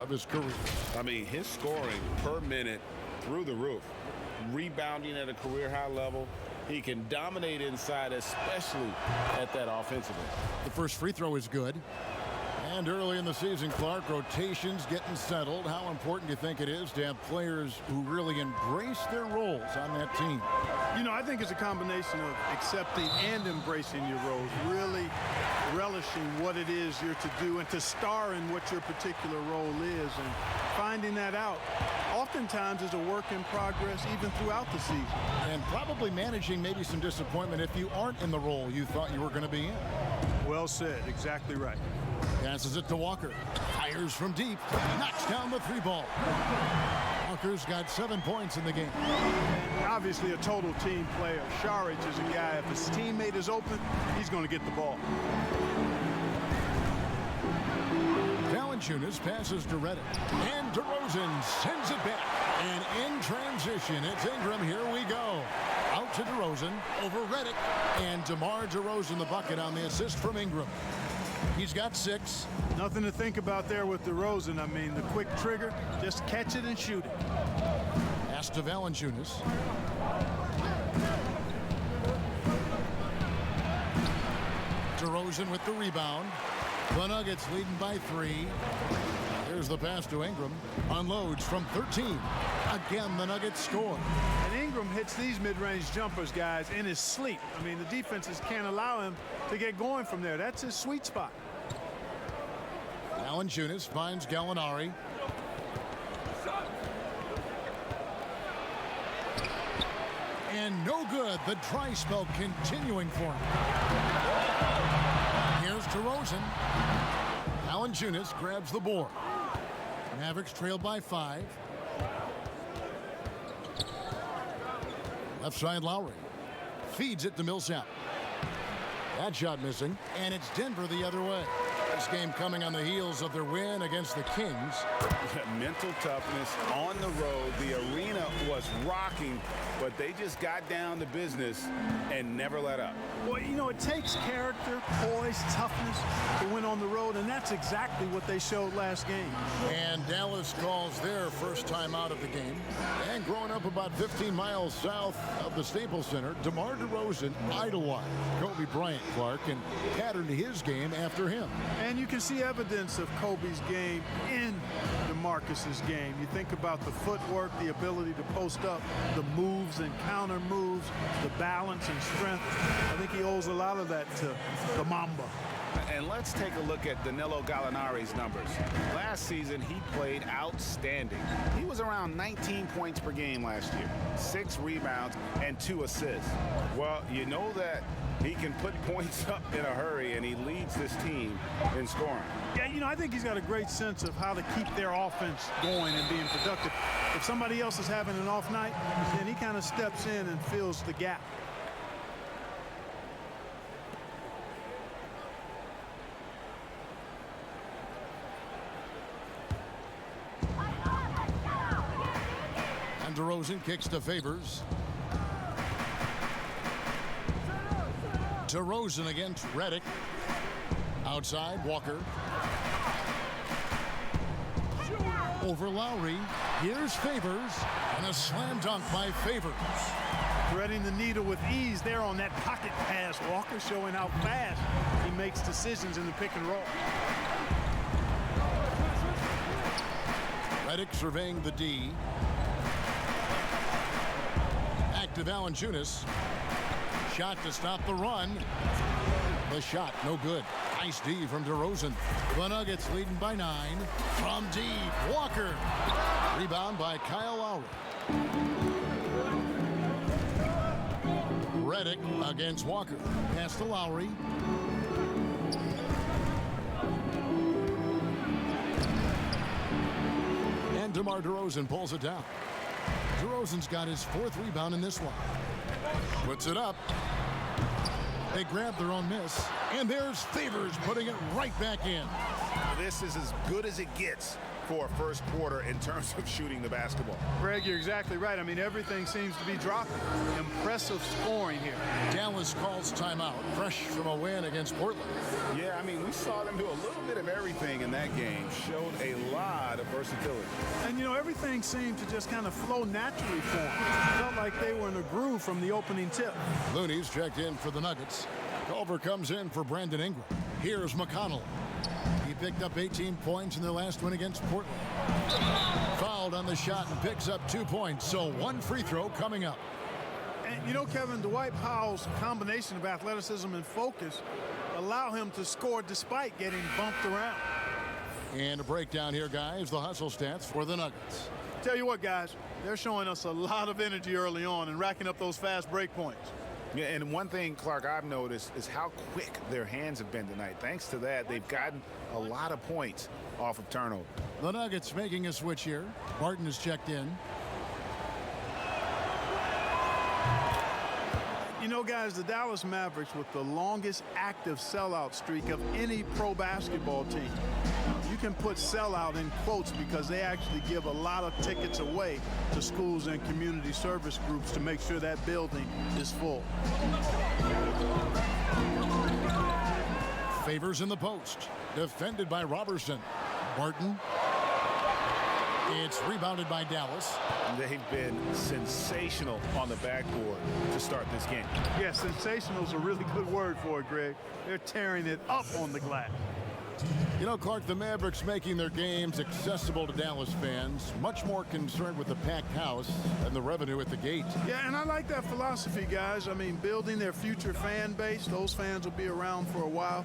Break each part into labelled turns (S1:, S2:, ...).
S1: of his career.
S2: I mean, his scoring per minute through the roof. Rebounding at a career high level. He can dominate inside, especially at that offensive end.
S1: The first free throw is good. And early in the season, Clark, rotations getting settled. How important do you think it is to have players who really embrace their roles on that team?
S3: You know, I think it's a combination of accepting and embracing your roles, really relishing what it is you're to do and to star in what your particular role is, and finding that out oftentimes is a work in progress even throughout the season.
S1: And probably managing maybe some disappointment if you aren't in the role you thought you were going to be in.
S3: Well said. Exactly right.
S1: Passes it to Walker. Fires from deep. Knocks down the three ball. Walker's got 7 points in the game.
S3: Obviously a total team player. Sharage is a guy, if his teammate is open, he's going to get the ball.
S1: Valanciunas passes to Redick. And DeRozan sends it back. And in transition, it's Ingram. Here we go. Out to DeRozan, over Redick. And DeMar DeRozan the bucket on the assist from Ingram. He's got 6.
S3: Nothing to think about there with DeRozan. I mean, the quick trigger, just catch it and shoot it.
S1: Pass to Valanciunas. DeRozan with the rebound. The Nuggets leading by 3. Here's the pass to Ingram. Unloads from 13. Again, the Nuggets score.
S3: And Ingram hits these mid-range jumpers, guys, in his sleep. I mean, the defenses can't allow him to get going from there. That's his sweet spot.
S1: Valanciunas finds Gallinari. And no good. The dry spell continuing for him. Here's DeRozan. Valanciunas grabs the board. Mavericks trail by 5. Left side Lowry. Feeds it to Millsap. That shot missing. And it's Denver the other way. This game coming on the heels of their win against the Kings.
S2: Mental toughness on the road. The arena was rocking, but they just got down to business and never let up.
S3: Well, you know, it takes character, poise, toughness to win on the road, and that's exactly what they showed last game.
S1: And Dallas calls their first time out of the game. And growing up about 15 miles south of the Staples Center, DeMar DeRozan idolized Kobe Bryant, Clark, and patterned his game after him.
S3: And you can see evidence of Kobe's game in DeMarcus's game. You think about the footwork, the ability to post up, the moves and counter moves, the balance and strength. I think he owes a lot of that to the Mamba.
S2: And let's take a look at Danilo Gallinari's numbers. Last season, he played outstanding. He was around 19 points per game last year, 6 rebounds, and 2 assists. Well, you know that he can put points up in a hurry, and he leads this team in scoring.
S3: Yeah, you know, I think he's got a great sense of how to keep their offense going and being productive. If somebody else is having an off night, then he kind of steps in and fills the gap.
S1: DeRozan kicks to Favors. DeRozan against Redick. Outside, Walker. Over Lowry. Here's Favors. And a slam dunk by Favors.
S3: Threading the needle with ease there on that pocket pass. Walker showing how fast he makes decisions in the pick and roll.
S1: Redick surveying the D. To Valanciunas. Shot to stop the run. The shot no good. Nice D from DeRozan. The Nuggets leading by 9. From deep, Walker. Rebound by Kyle Lowry. Redick against Walker. Pass to Lowry. And DeMar DeRozan pulls it down. DeRozan's got his 4th rebound in this one. Puts it up. They grab their own miss. And there's Favors putting it right back in.
S2: This is as good as it gets for a first quarter in terms of shooting the basketball.
S3: Greg, you're exactly right. I mean, everything seems to be dropping. Impressive scoring here.
S1: Dallas calls timeout, fresh from a win against Portland.
S2: Yeah, I mean, we saw them do a little bit of everything in that game. Showed a lot of versatility.
S3: And, you know, everything seemed to just kind of flow naturally for them. Felt like they were in a groove from the opening tip.
S1: Looney's checked in for the Nuggets. Culver comes in for Brandon Ingram. Here's McConnell. He picked up 18 points in their last win against Portland. Fouled on the shot and picks up 2 points, so one free throw coming up.
S3: And, you know, Kevin, Dwight Powell's combination of athleticism and focus allow him to score despite getting bumped around.
S1: And a breakdown here, guys. The hustle stats for the Nuggets.
S3: Tell you what, guys, they're showing us a lot of energy early on and racking up those fast break points.
S2: Yeah, and one thing, Clark, I've noticed is how quick their hands have been tonight. Thanks to that, they've gotten a lot of points off of turnover.
S1: The Nuggets making a switch here. Martin is checked in.
S3: You know, guys, the Dallas Mavericks with the longest active sellout streak of any pro basketball team. You can put sellout in quotes because they actually give a lot of tickets away to schools and community service groups to make sure that building is full.
S1: Favors in the post. Defended by Robertson. Martin. It's rebounded by Dallas.
S2: They've been sensational on the backboard to start this game.
S3: Yeah, sensational is a really good word for it, Greg. They're tearing it up on the glass.
S1: You know, Clark, the Mavericks making their games accessible to Dallas fans, much more concerned with the packed house and the revenue at the gate.
S3: Yeah, and I like that philosophy, guys. I mean, building their future fan base. Those fans will be around for a while.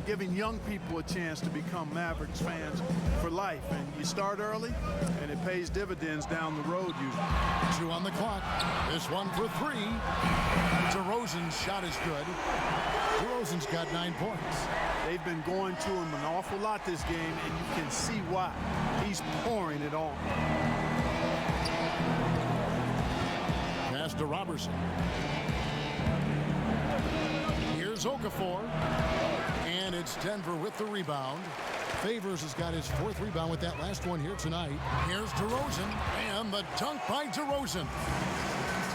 S3: Giving young people a chance to become Mavericks fans for life. And you start early, and it pays dividends down the road usually.
S1: 2 on the clock. This one for 3. DeRozan's shot is good. DeRozan's got 9 points.
S3: They've been going to him an awful lot this game, and you can see why. He's pouring it on.
S1: Pass to Robertson. Here's Okafor. And it's Denver with the rebound. Favors has got his 4th rebound with that last one here tonight. Here's DeRozan, and the dunk by DeRozan.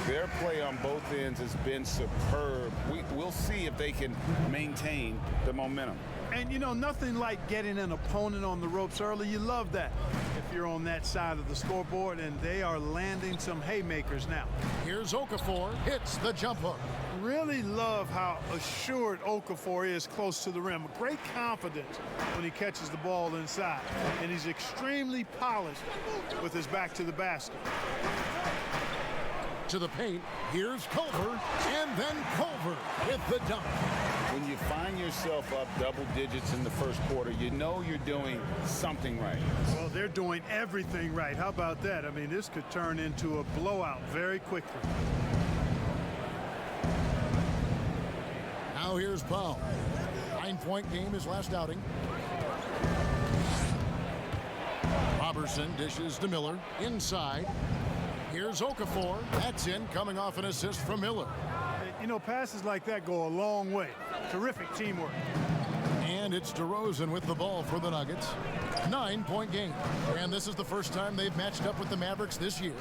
S2: Their play on both ends has been superb. We'll see if they can maintain the momentum.
S3: And, you know, nothing like getting an opponent on the ropes early. You love that if you're on that side of the scoreboard, and they are landing some haymakers now.
S1: Here's Okafor, hits the jump hook.
S3: Really love how assured Okafor is close to the rim. Great confidence when he catches the ball inside. And he's extremely polished with his back to the basket.
S1: To the paint, here's Culver, and then Culver with the dunk.
S2: When you find yourself up double digits in the first quarter, you know you're doing something right.
S3: Well, they're doing everything right. How about that? I mean, this could turn into a blowout very quickly.
S1: Now here's Powell. 9-point game his last outing. Robertson dishes to Miller. Inside. Here's Okafor. That's in, coming off an assist from Miller.
S3: You know, passes like that go a long way. Terrific teamwork.
S1: And it's DeRozan with the ball for the Nuggets. 9-point game. And this is the first time they've matched up with the Mavericks this year.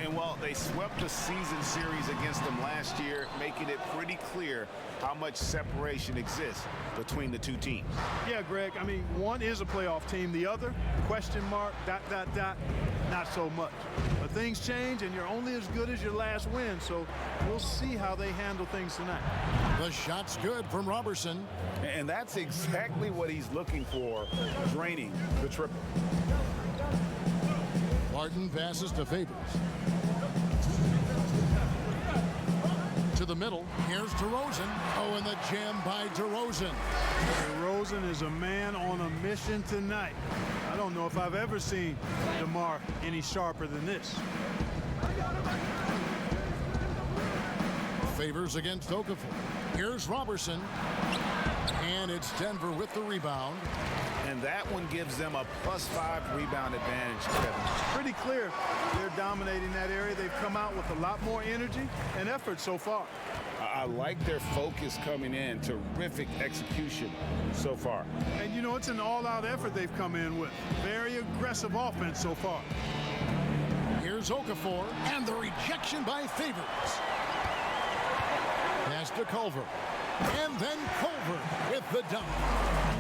S2: And while they swept the season series against them last year, making it pretty clear how much separation exists between the two teams.
S3: Yeah, Greg, I mean, one is a playoff team. The other, question mark, ... not so much. But things change, and you're only as good as your last win, so we'll see how they handle things tonight.
S1: The shot's good from Robertson.
S2: And that's exactly what he's looking for, draining the triple.
S1: Martin passes to Favors. To the middle. Here's DeRozan. Oh, and the jam by DeRozan.
S3: DeRozan is a man on a mission tonight. I don't know if I've ever seen DeMar any sharper than this.
S1: Favors against Okafor. Here's Robertson. And it's Denver with the rebound.
S2: And that one gives them a +5 rebound advantage, Kevin.
S3: Pretty clear they're dominating that area. They've come out with a lot more energy and effort so far.
S2: I like their focus coming in. Terrific execution so far.
S3: And, you know, it's an all-out effort they've come in with. Very aggressive offense so far.
S1: Here's Okafor, and the rejection by Favors. Pass to Culver. And then Culver with the dunk.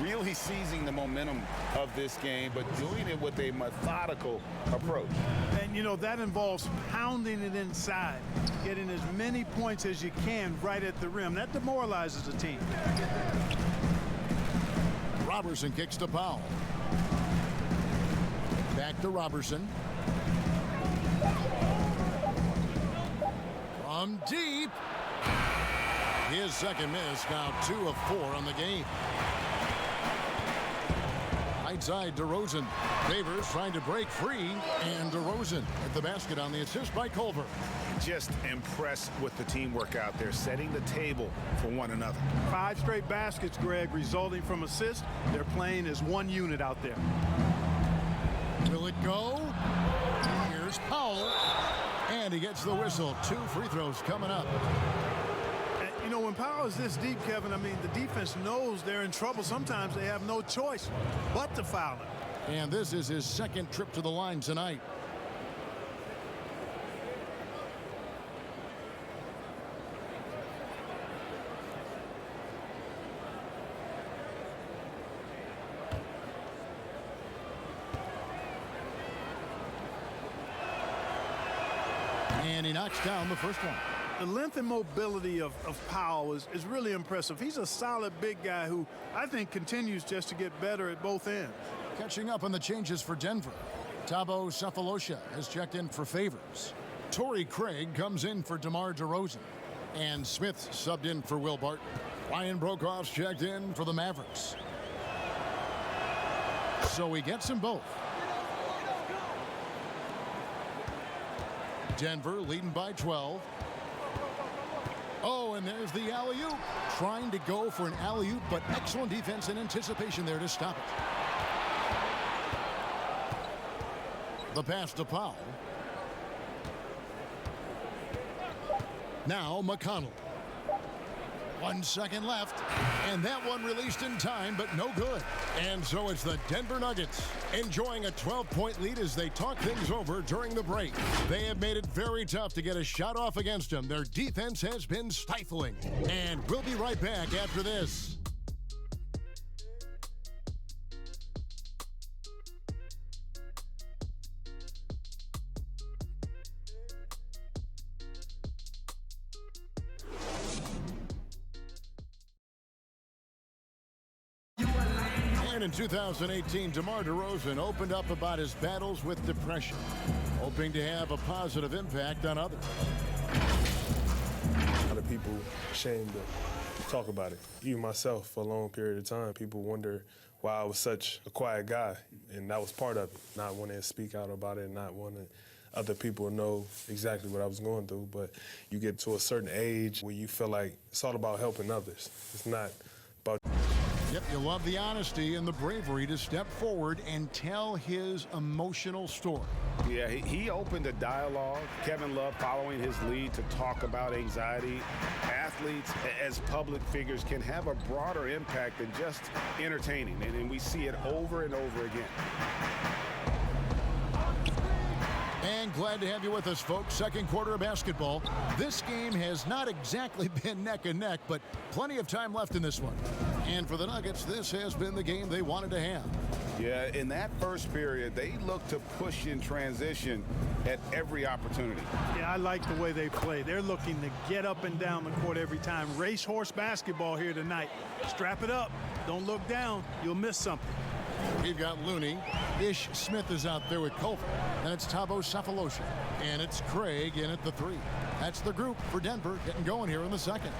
S2: Really seizing the momentum of this game, but doing it with a methodical approach.
S3: And, you know, that involves pounding it inside, getting as many points as you can right at the rim. That demoralizes a team.
S1: Robertson kicks to Powell. Back to Robertson. From deep. His second miss, now 2 of 4 on the game. Right side, DeRozan. Favors trying to break free, and DeRozan at the basket on the assist by Culver.
S2: Just impressed with the teamwork out there, setting the table for one another.
S3: 5 straight baskets, Greg, resulting from assists. They're playing as one unit out there.
S1: Will it go? Here's Powell, and he gets the whistle. 2 free throws coming up.
S3: You know, when Powell is this deep, Kevin, I mean, the defense knows they're in trouble. Sometimes they have no choice but to foul him.
S1: And this is his second trip to the line tonight. And he knocks down the first one.
S3: The length and mobility of Powell is really impressive. He's a solid big guy who I think continues just to get better at both ends.
S1: Catching up on the changes for Denver. Thabo Sefolosha has checked in for Favors. Torrey Craig comes in for DeMar DeRozan. And Smith subbed in for Will Barton. Ryan Brokaw's checked in for the Mavericks. So he gets them both. Denver leading by 12. Oh, and there's the alley-oop. Trying to go for an alley-oop, but excellent defense and anticipation there to stop it. The pass to Powell. Now McConnell. 1 second left, and that one released in time, but no good. And so it's the Denver Nuggets enjoying a 12-point lead as they talk things over during the break. They have made it very tough to get a shot off against them. Their defense has been stifling. And we'll be right back after this. And in 2018, DeMar DeRozan opened up about his battles with depression, hoping to have a positive impact on others.
S4: A lot of people ashamed to talk about it. Even myself, for a long period of time, people wonder why I was such a quiet guy, and that was part of it. Not wanting to speak out about it, not wanting other people to know exactly what I was going through. But you get to a certain age where you feel like it's all about helping others. It's not about...
S1: Yep, you love the honesty and the bravery to step forward and tell his emotional story.
S2: Yeah, he opened a dialogue. Kevin Love following his lead to talk about anxiety. Athletes as public figures can have a broader impact than just entertaining, and we see it over and over again.
S1: And glad to have you with us, folks. Second quarter of basketball. This game has not exactly been neck and neck, but plenty of time left in this one. And for the Nuggets, this has been the game they wanted to have.
S2: Yeah, in that first period, they looked to push in transition at every opportunity.
S3: Yeah, I like the way they play. They're looking to get up and down the court every time. Racehorse basketball here tonight. Strap it up. Don't look down. You'll miss something.
S1: We've got Looney. Ish Smith is out there with Culver. And it's Thabo Sefolosha. And it's Craig in at the 3. That's the group for Denver getting going here in the second.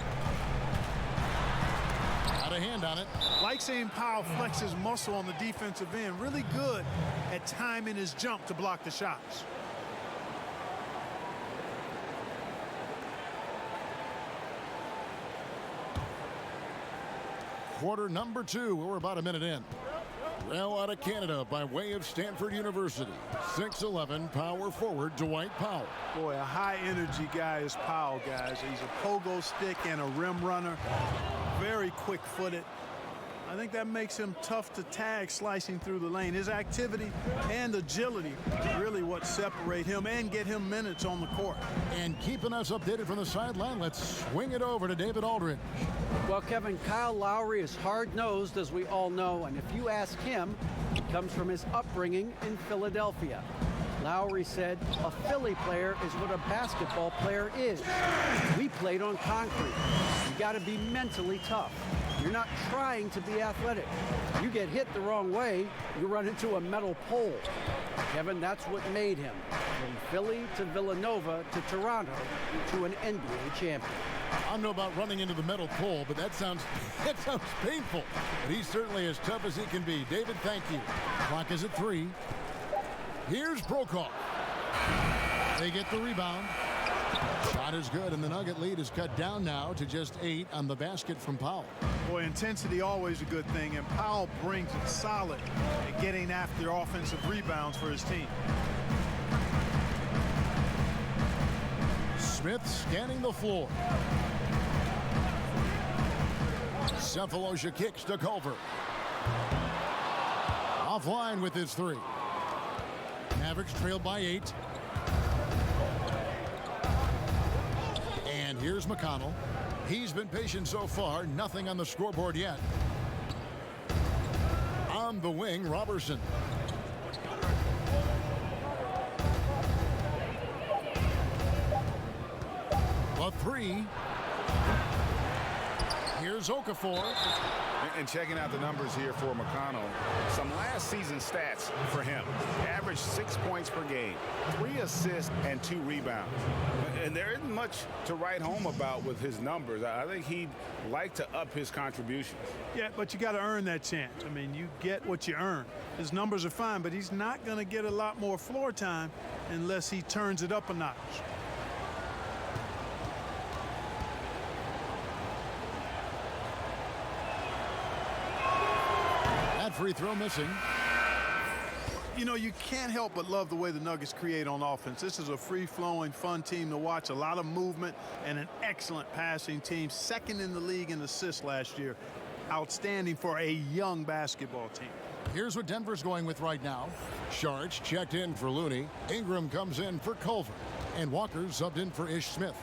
S1: Got a hand on it.
S3: Like seeing Powell flex his muscle on the defensive end. Really good at timing his jump to block the shots.
S1: Quarter number 2. We're about a minute in. Now out of Canada by way of Stanford University, 6'11" power forward Dwight Powell.
S3: Boy, a high-energy guy is Powell, guys. He's a pogo stick and a rim runner. Very quick-footed. I think that makes him tough to tag slicing through the lane. His activity and agility really what separate him and get him minutes on the court.
S1: And keeping us updated from the sideline, let's swing it over to David Aldridge.
S5: Well, Kevin, Kyle Lowry is hard-nosed, as we all know, and if you ask him, it comes from his upbringing in Philadelphia. Lowry said, a Philly player is what a basketball player is. We played on concrete. You got to be mentally tough. You're not trying to be athletic. You get hit the wrong way, you run into a metal pole. Kevin, that's what made him. From Philly to Villanova to Toronto to an NBA champion.
S1: I don't know about running into the metal pole, but that sounds painful. But he's certainly as tough as he can be. David, thank you. Clock is at 3. Here's Brokaw. They get the rebound. Shot is good, and the Nugget lead is cut down now to just 8 on the basket from Powell.
S3: Boy, intensity always a good thing, and Powell brings it solid at getting after offensive rebounds for his team.
S1: Smith scanning the floor. Cephalosha kicks to Culver. Offline with his 3. Mavericks trailed by 8. And here's McConnell. He's been patient so far. Nothing on the scoreboard yet. On the wing, Robertson. A 3. Here's Okafor.
S2: And checking out the numbers here for McConnell, some last season stats for him. Averaged 6 points per game, 3 assists, and 2 rebounds. And there isn't much to write home about with his numbers. I think he'd like to up his contributions.
S3: Yeah, but you got to earn that chance. I mean, you get what you earn. His numbers are fine, but he's not going to get a lot more floor time unless he turns it up a notch.
S1: Free throw missing.
S3: You know, you can't help but love the way the Nuggets create on offense. This is a free-flowing, fun team to watch. A lot of movement and an excellent passing team. Second in the league in assists last year. Outstanding for a young basketball team.
S1: Here's what Denver's going with right now. Sharch checked in for Looney. Ingram comes in for Culver. And Walker subbed in for Ish Smith.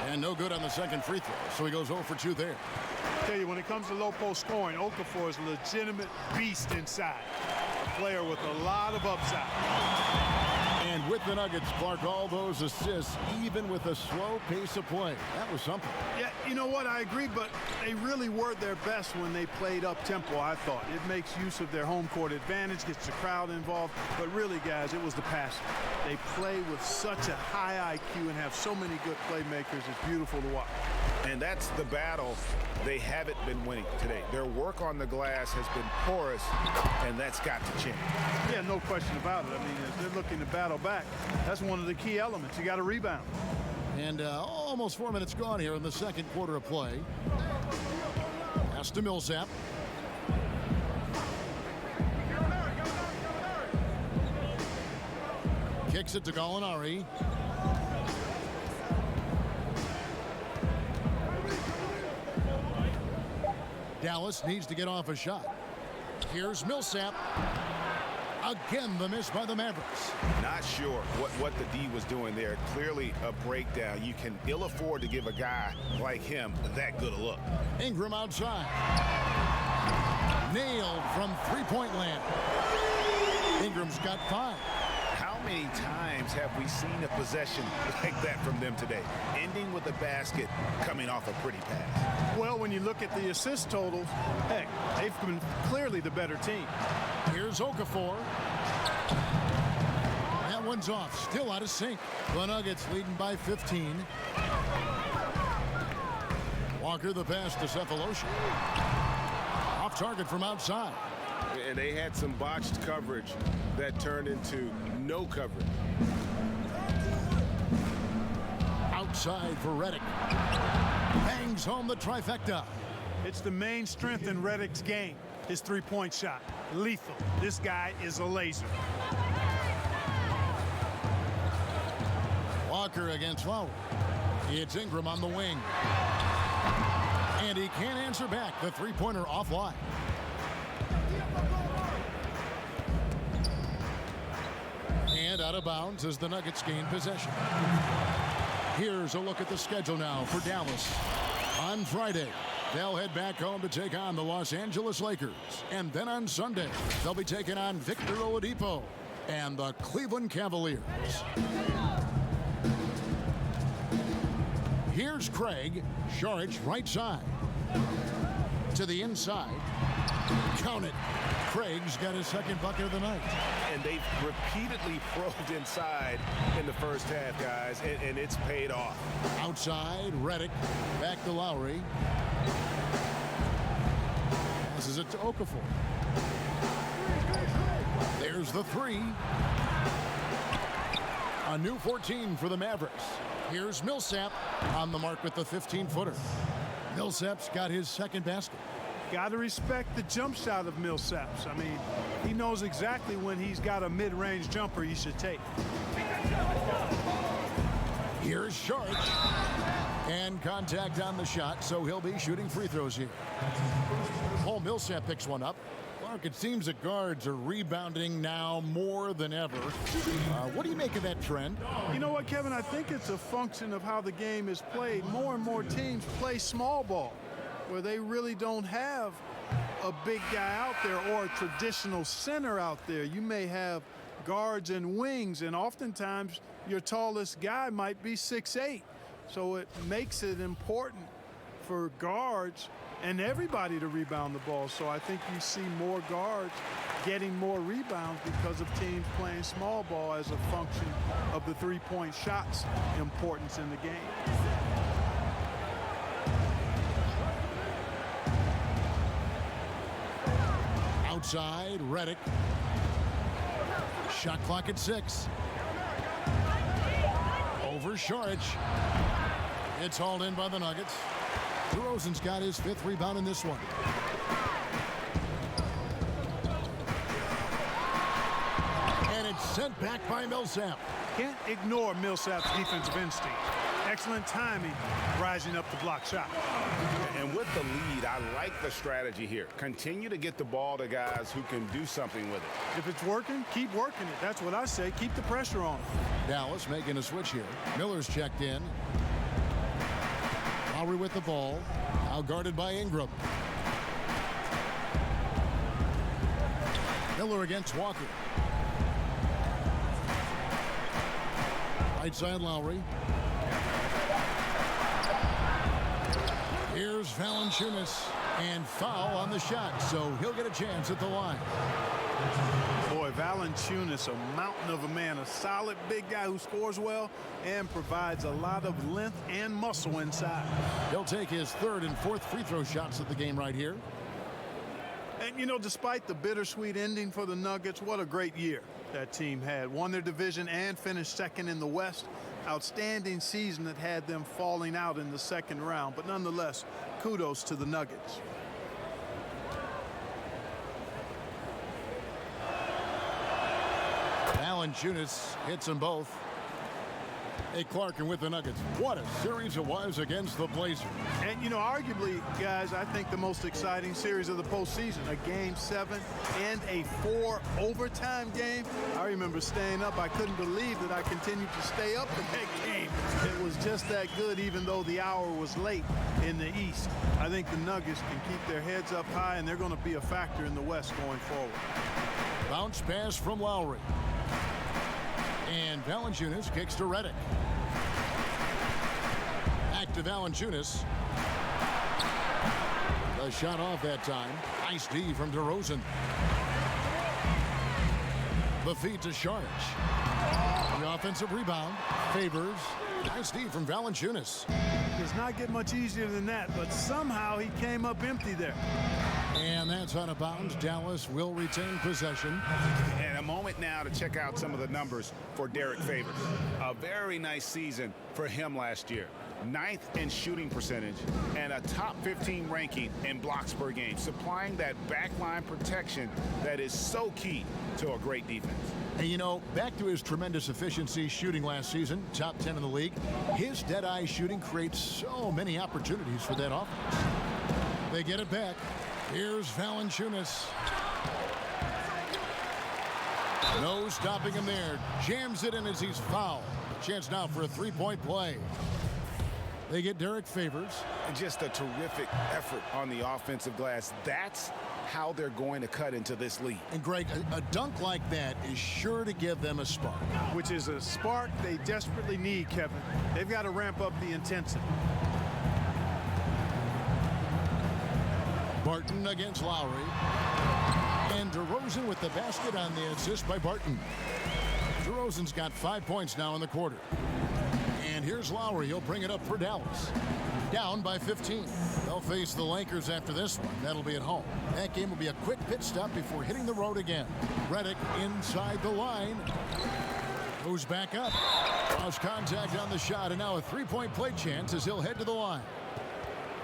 S1: And no good on the second free throw, so he goes 0 for 2 there.
S3: I tell you, when it comes to low post scoring, Okafor is a legitimate beast inside. A player with a lot of upside.
S1: And with the Nuggets, Clark, all those assists, even with a slow pace of play. That was something.
S3: Yeah, you know what? I agree, but they really were their best when they played up-tempo, I thought. It makes use of their home court advantage, gets the crowd involved. But really, guys, it was the passing. They play with such a high IQ and have so many good playmakers. It's beautiful to watch.
S2: And that's the battle they haven't been winning today. Their work on the glass has been porous, and that's got to change.
S3: Yeah, no question about it. I mean, as they're looking to battle back, that's one of the key elements. You got to rebound.
S1: And almost 4 minutes gone here in the second quarter of play. Pass to Millsap. Kicks it to Gallinari. Dallas needs to get off a shot. Here's Millsap. Again, the miss by the Mavericks.
S2: Not sure what the D was doing there. Clearly a breakdown. You can ill afford to give a guy like him that good a look.
S1: Ingram outside. Nailed from three-point land. Ingram's got 5.
S2: How many times have we seen a possession like that from them today? Ending with a basket, coming off a pretty pass.
S3: Well, when you look at the assist totals, heck, they've been clearly the better team.
S1: Here's Okafor. That one's off, still out of sync. The Nuggets leading by 15. Walker the pass to Cephalosha. Off target from outside.
S2: And they had some botched coverage that turned into no coverage.
S1: Outside for Redick. Bangs home the trifecta.
S3: It's the main strength in Redick's game, his three-point shot. Lethal. This guy is a laser.
S1: Walker against Lowry. It's Ingram on the wing. And he can't answer back. The three-pointer offline. And out of bounds as the Nuggets gain possession. Here's a look at the schedule now for Dallas. On Friday, they'll head back home to take on the Los Angeles Lakers. And then on Sunday, they'll be taking on Victor Oladipo and the Cleveland Cavaliers. Here's Craig. Saric right side. To the inside. Count it. Craig's got his second bucket of the night.
S2: And they've repeatedly probed inside in the first half, guys, and it's paid off.
S1: Outside, Redick. Back to Lowry. Passes it to Okafor. There's the three. A new 14 for the Mavericks. Here's Millsap on the mark with the 15-footer. Millsap's got his second basket.
S3: Got to respect the jump shot of Millsap's. I mean, he knows exactly when he's got a mid-range jumper he should take.
S1: Here's Saric. And contact on the shot, so he'll be shooting free throws here. Paul Millsap picks one up. Clark, it seems that guards are rebounding now more than ever. What do you make of that trend?
S3: You know what, Kevin? I think it's a function of how the game is played. More and more teams play small ball, where they really don't have a big guy out there or a traditional center out there. You may have guards and wings, and oftentimes your tallest guy might be 6'8". So it makes it important for guards and everybody to rebound the ball. So I think you see more guards getting more rebounds because of teams playing small ball as a function of the three-point shot's importance in the game.
S1: Outside, Redick. Shot clock at 6. Over Saric. It's hauled in by the Nuggets. DeRozan's got his 5th rebound in this one. And it's sent back by Millsap.
S3: Can't ignore Millsap's defensive instinct. Excellent timing, rising up the block shot.
S2: And with the lead, I like the strategy here. Continue to get the ball to guys who can do something with it.
S3: If it's working, keep working it. That's what I say. Keep the pressure on.
S1: Dallas making a switch here. Miller's checked in. Lowry with the ball. Now guarded by Ingram. Miller against Walker. Right side Lowry. Here's Valanciunas, and foul on the shot, so he'll get a chance at the line.
S3: Boy, Valanciunas, a mountain of a man, a solid big guy who scores well and provides a lot of length and muscle inside.
S1: He'll take his 3rd and 4th free throw shots of the game right here.
S3: And, you know, despite the bittersweet ending for the Nuggets, what a great year that team had. Won their division and finished 2nd in the West. Outstanding season that had them falling out in the 2nd round. But nonetheless, kudos to the Nuggets.
S1: Valanciunas hits them both. Hey, Clark, and with the Nuggets, what a series it was against the Blazers.
S3: And, you know, arguably, guys, I think the most exciting series of the postseason, a Game 7 and a 4 overtime game. I remember staying up. I couldn't believe that I continued to stay up in that game. It was just that good, even though the hour was late in the East. I think the Nuggets can keep their heads up high, and they're going to be a factor in the West going forward.
S1: Bounce pass from Lowry. And Valanciunas kicks to Redick. Back to Valanciunas. The shot off that time. Nice D from DeRozan. The feed to Saric. The offensive rebound. Favors. Nice D from Valanciunas.
S3: Does not get much easier than that, but somehow he came up empty there.
S1: And that's out of bounds. Dallas will retain possession.
S2: And a moment now to check out some of the numbers for Derek Favors. A very nice season for him last year. 9th in shooting percentage, and a top 15 ranking in blocks per game, supplying that backline protection that is so key to a great defense.
S1: And you know, back to his tremendous efficiency shooting last season, top 10 in the league, his dead-eye shooting creates so many opportunities for that offense. They get it back. Here's Valanciunas. No stopping him there. Jams it in as he's fouled. A chance now for a three-point play. They get Derek Favors.
S2: Just a terrific effort on the offensive glass. That's how they're going to cut into this lead.
S1: And Greg, a dunk like that is sure to give them a spark.
S3: Which is a spark they desperately need, Kevin. They've got to ramp up the intensity.
S1: Barton against Lowry. And DeRozan with the basket on the assist by Barton. DeRozan's got 5 points now in the quarter. And here's Lowry. He'll bring it up for Dallas. Down by 15. They'll face the Lakers after this one. That'll be at home. That game will be a quick pit stop before hitting the road again. Redick inside the line. Goes back up. Lost contact on the shot, and now a three-point play chance as he'll head to the line.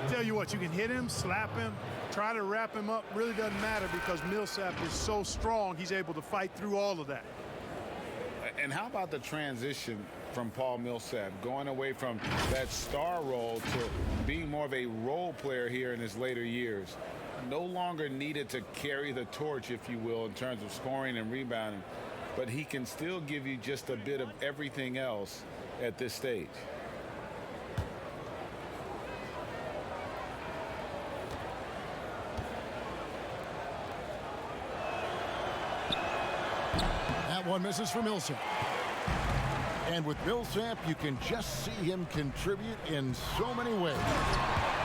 S3: Tell you what, you can hit him, slap him, try to wrap him up. Really doesn't matter because Millsap is so strong, he's able to fight through all of that.
S2: And how about the transition from Paul Millsap, going away from that star role to being more of a role player here in his later years? No longer needed to carry the torch, if you will, in terms of scoring and rebounding, but he can still give you just a bit of everything else at this stage.
S1: That one misses for Millsap. And with Millsap, you can just see him contribute in so many ways.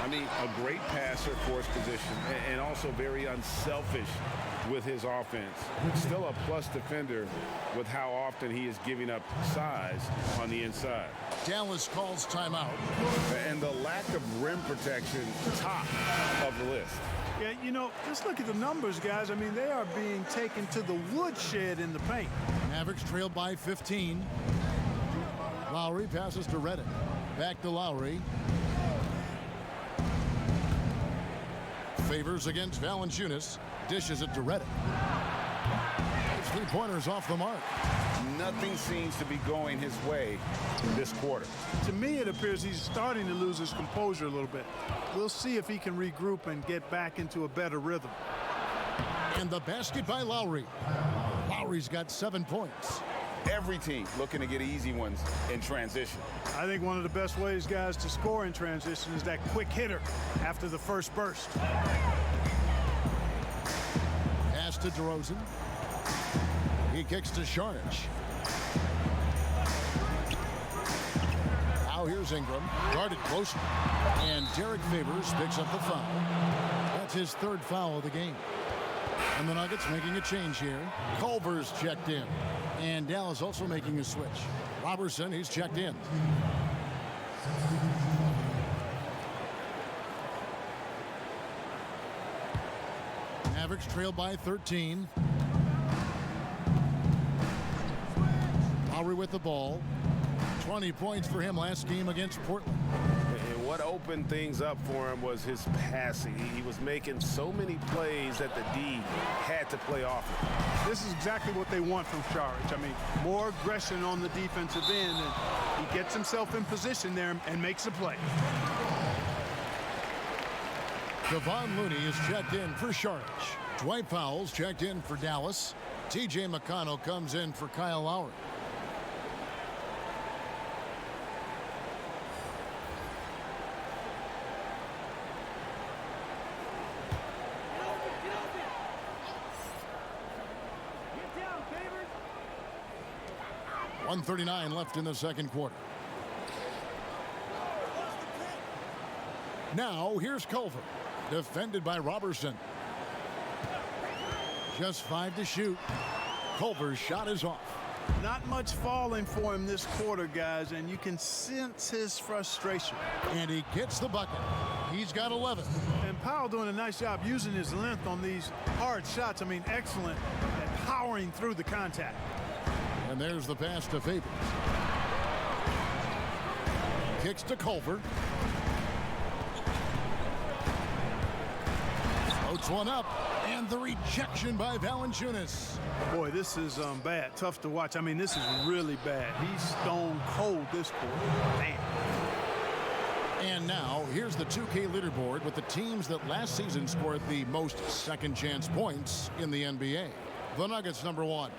S2: I mean, a great passer for his position and also very unselfish with his offense. Still a plus defender with how often he is giving up size on the inside.
S1: Dallas calls timeout.
S2: And the lack of rim protection, top of the list.
S3: Yeah, you know, just look at the numbers, guys. I mean, they are being taken to the woodshed in the paint.
S1: Mavericks trailed by 15. Lowry passes to Redick. Back to Lowry. Favors against Valanciunas. Dishes it to Redick. Three-pointers off the mark.
S2: Nothing seems to be going his way this quarter.
S3: To me, it appears he's starting to lose his composure a little bit. We'll see if he can regroup and get back into a better rhythm.
S1: And the basket by Lowry. Lowry's got 7 points.
S2: Every team looking to get easy ones in transition.
S3: I think one of the best ways, guys, to score in transition is that quick hitter after the first burst.
S1: Pass to DeRozan. He kicks to Sharnic. Now here's Ingram. Guarded closely. And Derek Favors picks up the foul. That's his third foul of the game. And the Nuggets making a change here. Culver's checked in. And Dallas also making a switch. Robertson, he's checked in. Mavericks trail by 13. Lowry with the ball. 20 points for him last game against Portland.
S2: And what opened things up for him was his passing. He was making so many plays that the D had to play off of.
S3: This is exactly what they want from Sharnic. I mean, more aggression on the defensive end, and he gets himself in position there and makes a play.
S1: Kevon Looney is checked in for Sharnic. Dwight Powell's checked in for Dallas. T.J. McConnell comes in for Kyle Lowry. .139 left in the second quarter. Now here's Culver, defended by Robertson. Just 5 to shoot. Culver's shot is off.
S3: Not much falling for him this quarter, guys, and you can sense his frustration.
S1: And he gets the bucket. He's got 11.
S3: And Powell doing a nice job using his length on these hard shots. I mean, excellent at powering through the contact.
S1: And there's the pass to Favors. Kicks to Culver. Floats one up. And the rejection by Valanciunas.
S3: Boy, this is bad. Tough to watch. I mean, this is really bad. He's stone cold this quarter. Man.
S1: And now, here's the 2K leaderboard with the teams that last season scored the most second-chance points in the NBA. The Nuggets, number 1.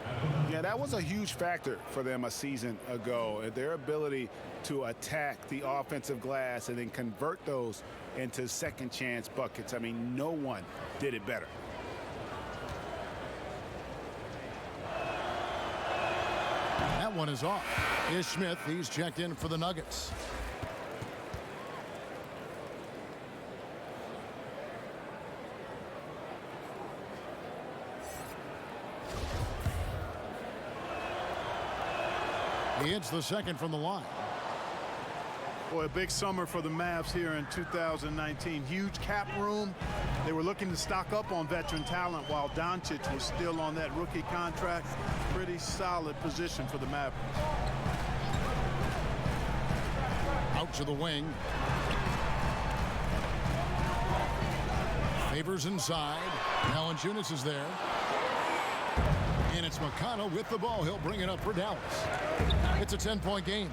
S2: Yeah, that was a huge factor for them a season ago. Their ability to attack the offensive glass and then convert those into second-chance buckets. I mean, no one did it better.
S1: That one is off. Ish Smith, he's checked in for the Nuggets. He hits the second from the line.
S3: Boy, a big summer for the Mavs here in 2019. Huge cap room. They were looking to stock up on veteran talent while Doncic was still on that rookie contract. Pretty solid position for the Mavericks.
S1: Out to the wing. Favors inside. Valanciunas is there. And it's McConnell with the ball. He'll bring it up for Dallas. It's a 10-point game.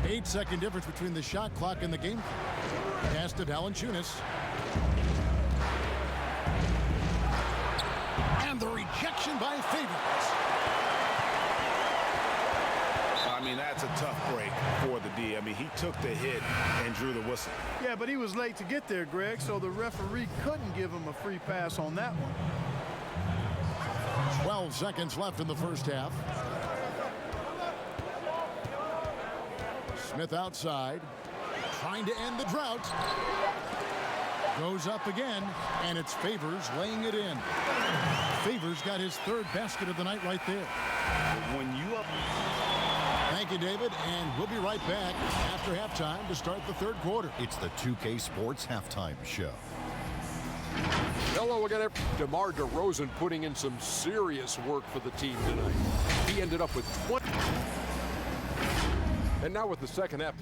S1: 8-second difference between the shot clock and the game clock. Pass to Valanciunas. And the rejection by Favors.
S2: I mean, that's a tough break for the D. I mean, he took the hit and drew the whistle.
S3: Yeah, but he was late to get there, Greg, so the referee couldn't give him a free pass on that one.
S1: 12 seconds left in the first half. Smith outside, trying to end the drought. Goes up again, and it's Favors laying it in. Favors got his third basket of the night right there.
S2: When you up...
S1: Thank you, David, and we'll be right back after halftime to start the third quarter.
S6: It's the 2K Sports Halftime Show.
S7: Hello again. DeMar DeRozan putting in some serious work for the team tonight. He ended up with 20. And now with the second half.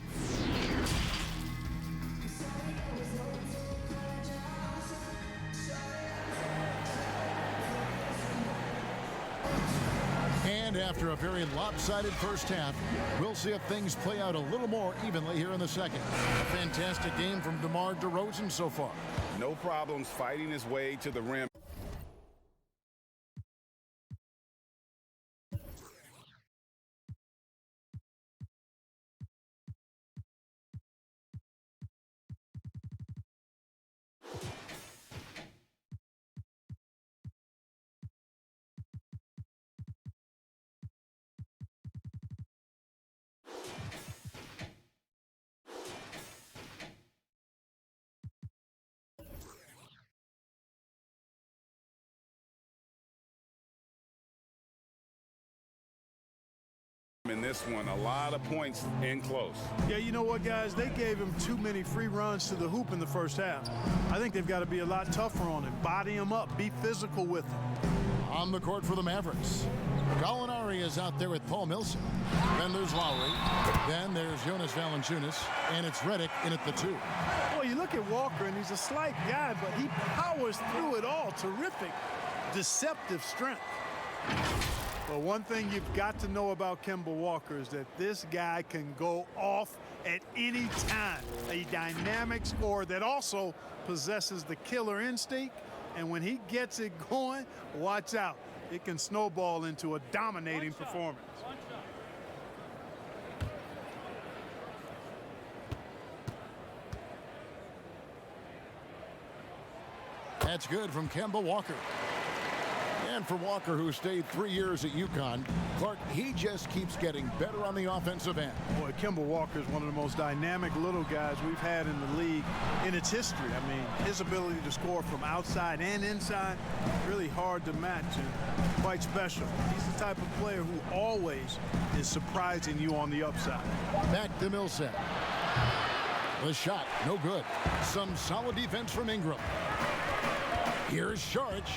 S1: And after a very lopsided first half, we'll see if things play out a little more evenly here in the second. A fantastic game from DeMar DeRozan so far.
S2: No problems fighting his way to the rim. In this one, a lot of points in close.
S3: Yeah, you know what, guys? They gave him too many free runs to the hoop in the first half. I think they've got to be a lot tougher on him. Body him up. Be physical with him.
S1: On the court for the Mavericks, Gallinari is out there with Paul Millsap. Then there's Lowry. Then there's Jonas Valanciunas. And it's Redick in at the 2.
S3: Well, you look at Walker, and he's a slight guy, but he powers through it all. Terrific, deceptive strength. Well, one thing you've got to know about Kemba Walker is that this guy can go off at any time. A dynamic scorer that also possesses the killer instinct. And when he gets it going, watch out. It can snowball into a dominating performance.
S1: That's good from Kemba Walker. And for Walker, who stayed 3 years at UConn, Clark, he just keeps getting better on the offensive end.
S3: Boy, Kemba Walker is one of the most dynamic little guys we've had in the league in its history. I mean, his ability to score from outside and inside, really hard to match and quite special. He's the type of player who always is surprising you on the upside.
S1: Back to Millsap. The shot, no good. Some solid defense from Ingram. Here's Saric.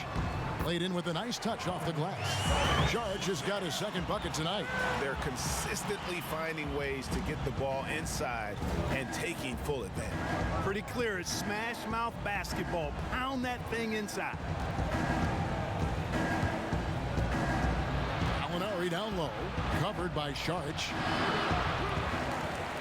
S1: Laid in with a nice touch off the glass. Sharge has got his second bucket tonight.
S2: They're consistently finding ways to get the ball inside and taking full advantage.
S3: Pretty clear. It's smash mouth basketball. Pound that thing inside.
S1: Gallinari down low. Covered by Sharge.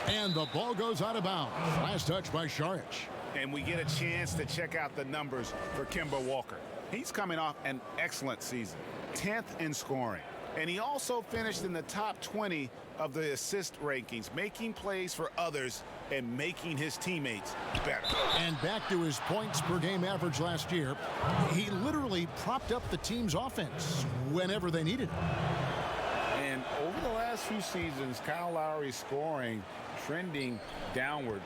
S1: And the ball goes out of bounds. Last touch by Sharge.
S2: And we get a chance to check out the numbers for Kemba Walker. He's coming off an excellent season, 10th in scoring. And he also finished in the top 20 of the assist rankings, making plays for others and making his teammates better.
S1: And back to his points per game average last year, he literally propped up the team's offense whenever they needed it.
S2: And over the last few seasons, Kyle Lowry's scoring trending downward.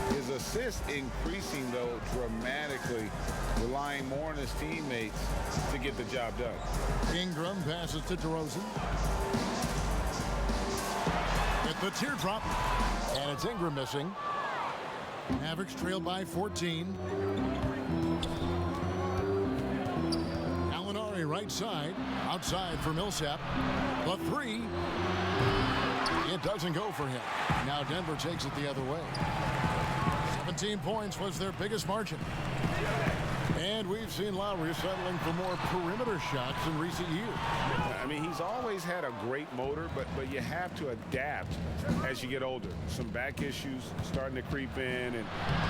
S2: His assists increasing, though, dramatically, relying more on his teammates to get the job done.
S1: Ingram passes to DeRozan. At the teardrop, and it's Ingram missing. Mavericks trail by 14. Gallinari right side, outside for Millsap. The three. It doesn't go for him. Now Denver takes it the other way. 17 points was their biggest margin. And we've seen Lowry settling for more perimeter shots in recent years.
S2: I mean, he's always had a great motor, but you have to adapt as you get older. Some back issues starting to creep in, and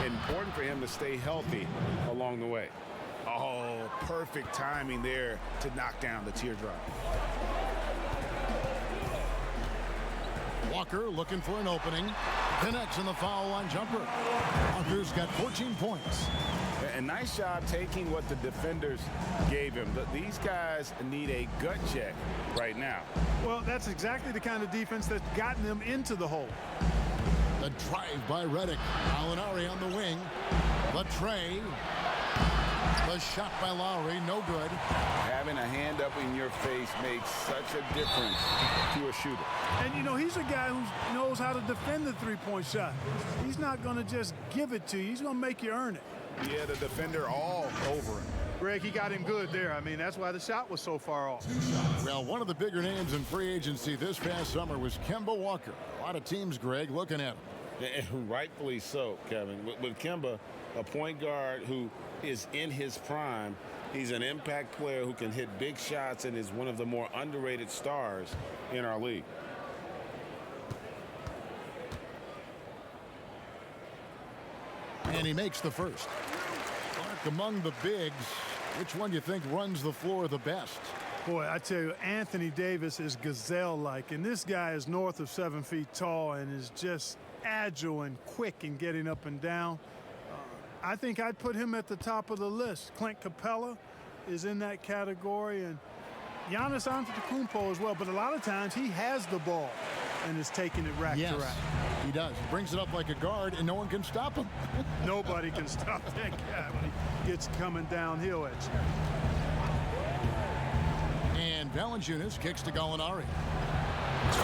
S2: important for him to stay healthy along the way. Oh, perfect timing there to knock down the teardrop.
S1: Walker looking for an opening. Connects in the foul line jumper. Walker's got 14 points.
S2: A nice job taking what the defenders gave him. These guys need a gut check right now.
S3: Well, that's exactly the kind of defense that's gotten them into the hole.
S1: The drive by Redick. Gallinari on the wing. The tray. The shot by Lowry, no good.
S2: Having a hand up in your face makes such a difference to a shooter.
S3: And, you know, he's a guy who knows how to defend the three-point shot. He's not going to just give it to you. He's going to make you earn it.
S2: Yeah, the defender all over him.
S3: Greg, he got him good there. I mean, that's why the shot was so far off.
S1: Well, one of the bigger names in free agency this past summer was Kemba Walker. A lot of teams, Greg, looking at him.
S2: And rightfully so, Kevin. With Kemba, a point guard who is in his prime, he's an impact player who can hit big shots and is one of the more underrated stars in our league.
S1: And he makes the first. Mark, among the bigs, which one do you think runs the floor the best?
S3: Boy, I tell you, Anthony Davis is gazelle-like, and this guy is north of 7 feet tall and is just agile and quick in getting up and down. I think I'd put him at the top of the list. Clint Capella is in that category, and Giannis Antetokounmpo as well. But a lot of times he has the ball and is taking it rack to rack.
S1: He does. He brings it up like a guard, and no one can stop him.
S3: Nobody can stop that guy when he gets coming downhill at you.
S1: And Valanciunas kicks to Gallinari.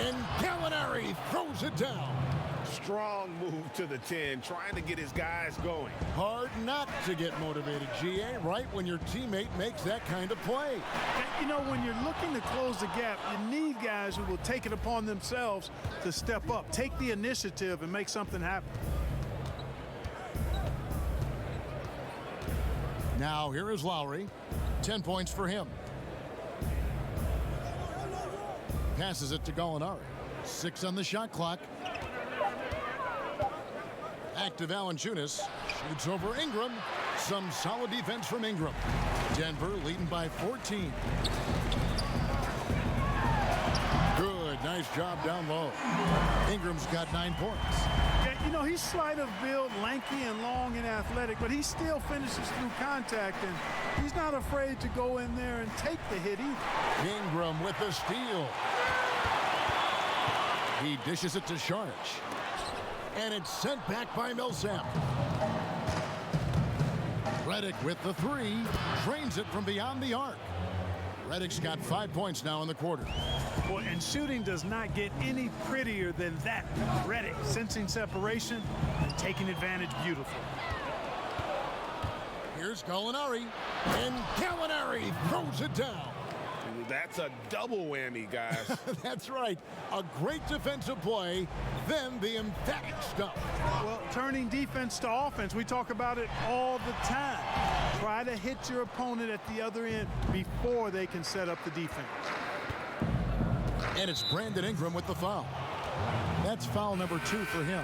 S1: And Gallinari throws it down.
S2: Strong move to the 10, trying to get his guys going.
S1: Hard not to get motivated, GA, right when your teammate makes that kind of play.
S3: And, you know, when you're looking to close the gap, you need guys who will take it upon themselves to step up, take the initiative, and make something happen.
S1: Now here is Lowry. 10 points for him. Passes it to Gallinari. 6 on the shot clock. Active Valanciunas. Shoots over Ingram. Some solid defense from Ingram. Denver leading by 14. Good. Nice job down low. Ingram's got 9 points.
S3: Yeah, you know, he's slight of build, lanky and long and athletic, but he still finishes through contact, and he's not afraid to go in there and take the hit either.
S1: Ingram with the steal. He dishes it to Sharge. And it's sent back by Millsap. Redick with the 3. Drains it from beyond the arc. Redick's got 5 points now in the quarter.
S3: Boy, and shooting does not get any prettier than that. Redick sensing separation and taking advantage beautifully.
S1: Here's Gallinari. And Gallinari Larry throws it down.
S2: That's a double whammy, guys.
S1: That's right. A great defensive play, then the emphatic stuff.
S3: Well, turning defense to offense, we talk about it all the time. Try to hit your opponent at the other end before they can set up the defense.
S1: And it's Brandon Ingram with the foul. That's foul number 2 for him.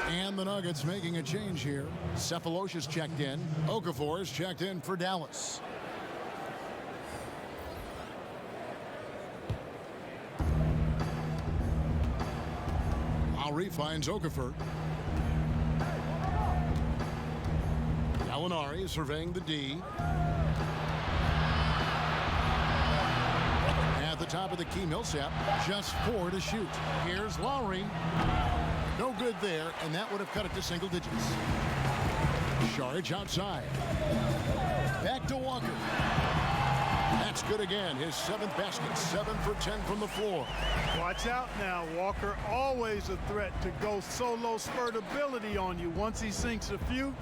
S1: And the Nuggets making a change here. Cephalosha's checked in. Okafor's checked in for Dallas. Lowry finds Okafor. Gallinari surveying the D. At the top of the key, Millsap, just 4 to shoot. Here's Lowry. No good there, and that would have cut it to single digits. Saric outside. Back to Walker. That's good again. His 7th basket, 7 for 10 from the floor.
S3: Watch out now. Walker always a threat to go solo spurtability on you. Once he sinks a few,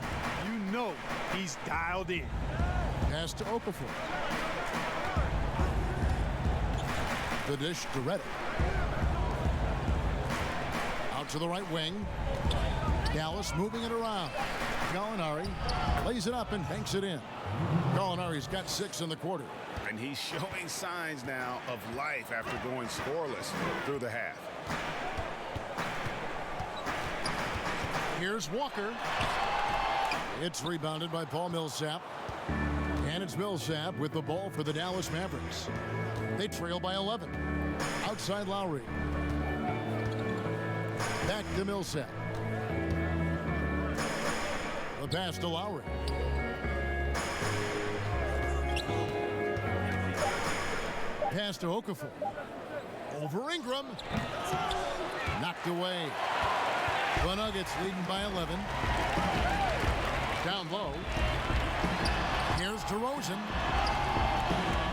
S3: you know he's dialed in.
S1: Pass to Okafor. The dish to Reddick. Out to the right wing. Dallas moving it around. Gallinari lays it up and banks it in. Gallinari's got 6 in the quarter.
S2: And he's showing signs now of life after going scoreless through the half.
S1: Here's Walker. It's rebounded by Paul Millsap. And it's Millsap with the ball for the Dallas Mavericks. They trail by 11. Outside Lowry. Back to Millsap. The pass to Lowry. Pass to Okafor. Over Ingram. Knocked away. The Nuggets leading by 11. Down low. Here's DeRozan.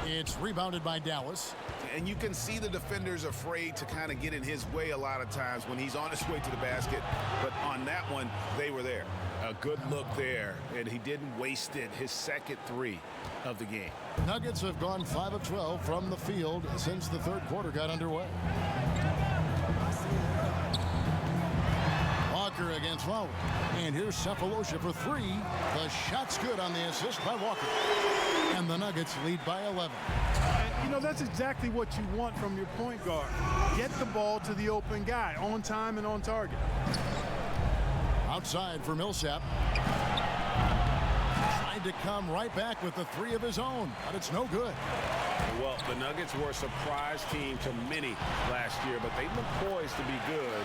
S1: It's rebounded by Dallas.
S2: And you can see the defenders afraid to kind of get in his way a lot of times when he's on his way to the basket. But on that one, they were there. A good look there, and he didn't waste it. His second 3 of the game.
S1: Nuggets have gone 5 of 12 from the field since the third quarter got underway. Walker against Lowry. And here's Cephalosha for 3. The shot's good on the assist by Walker. And the Nuggets lead by 11.
S3: And, you know, that's exactly what you want from your point guard. Get the ball to the open guy on time and on target.
S1: Outside for Millsap. Tried to come right back with the 3 of his own, but it's no good.
S2: Well, the Nuggets were a surprise team to many last year, but they look poised to be good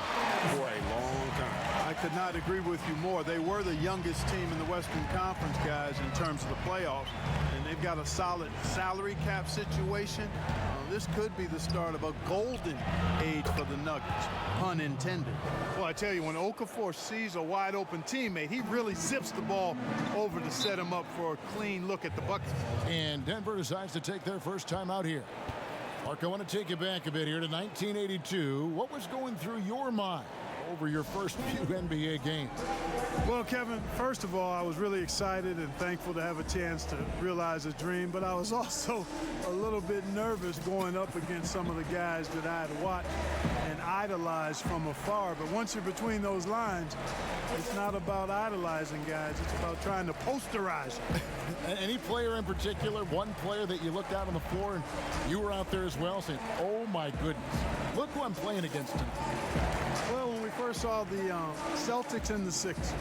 S2: for a long time.
S3: I could not agree with you more. They were the youngest team in the Western Conference, guys, in terms of the playoffs, and they've got a solid salary cap situation. This could be the start of a golden age for the Nuggets, pun intended. Well, I tell you, when Okafor sees a wide-open teammate, he really zips the ball over to set him up for a clean look at the bucket.
S1: And Denver decides to take their first time out here. Mark, I want to take you back a bit here to 1982. What was going through your mind over your first few NBA games?
S3: Well, Kevin, first of all, I was really excited and thankful to have a chance to realize a dream, but I was also a little bit nervous going up against some of the guys that I had watched and idolized from afar. But once you're between those lines, it's not about idolizing guys, it's about trying to posterize them.
S1: Any player in particular, one player that you looked out on the floor and you were out there as well saying, oh my goodness, look who I'm playing against tonight?
S3: Well, when we first saw the Celtics and the Sixers,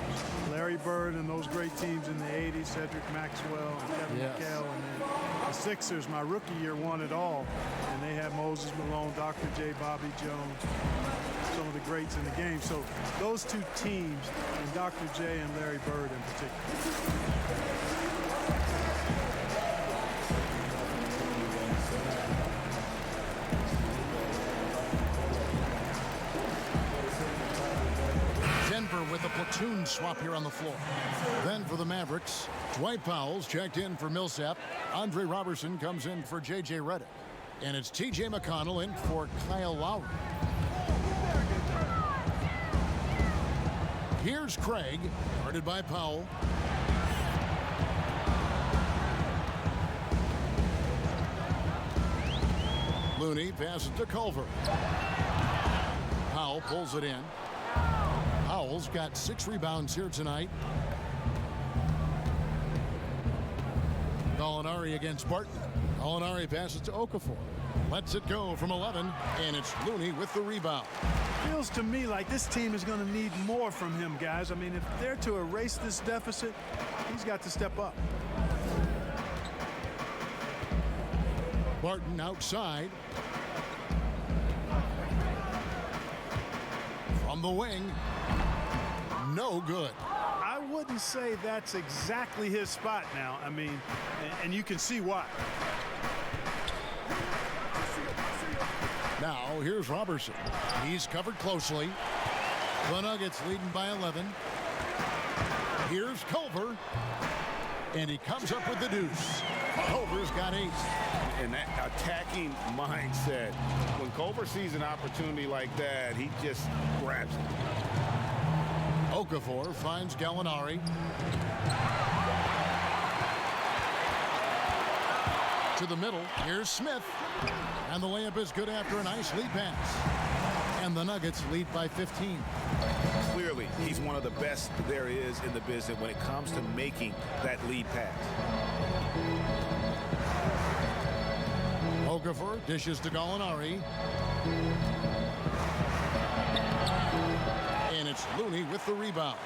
S3: Larry Bird and those great teams in the 80s, Cedric Maxwell and Kevin McHale, and then the Sixers, my rookie year, won it all. And they had Moses Malone, Dr. J, Bobby Jones, some of the greats in the game. So those two teams, and Dr. J and Larry Bird in particular.
S1: With a platoon swap here on the floor. Then for the Mavericks, Dwight Powell's checked in for Millsap. Andre Robertson comes in for J.J. Redick. And it's T.J. McConnell in for Kyle Lowry. Here's Craig, guarded by Powell. Looney passes to Culver. Powell pulls it in. Powell's got 6 rebounds here tonight. Gallinari against Barton. Gallinari passes to Okafor. Lets it go from 11, and it's Looney with the rebound.
S3: Feels to me like this team is going to need more from him, guys. I mean, if they're to erase this deficit, he's got to step up.
S1: Barton outside. From the wing. No good.
S3: I wouldn't say that's exactly his spot now. I mean, and you can see why.
S1: Now, here's Robertson. He's covered closely. The Nuggets leading by 11. Here's Culver. And he comes up with the deuce. Culver's got 8.
S2: And that attacking mindset. When Culver sees an opportunity like that, he just grabs it.
S1: Okafor finds Gallinari. To the middle. Here's Smith. And the layup is good after a nice lead pass. And the Nuggets lead by 15.
S2: Clearly, he's one of the best there is in the business when it comes to making that lead pass.
S1: Okafor dishes to Gallinari. And it's Looney with the rebound.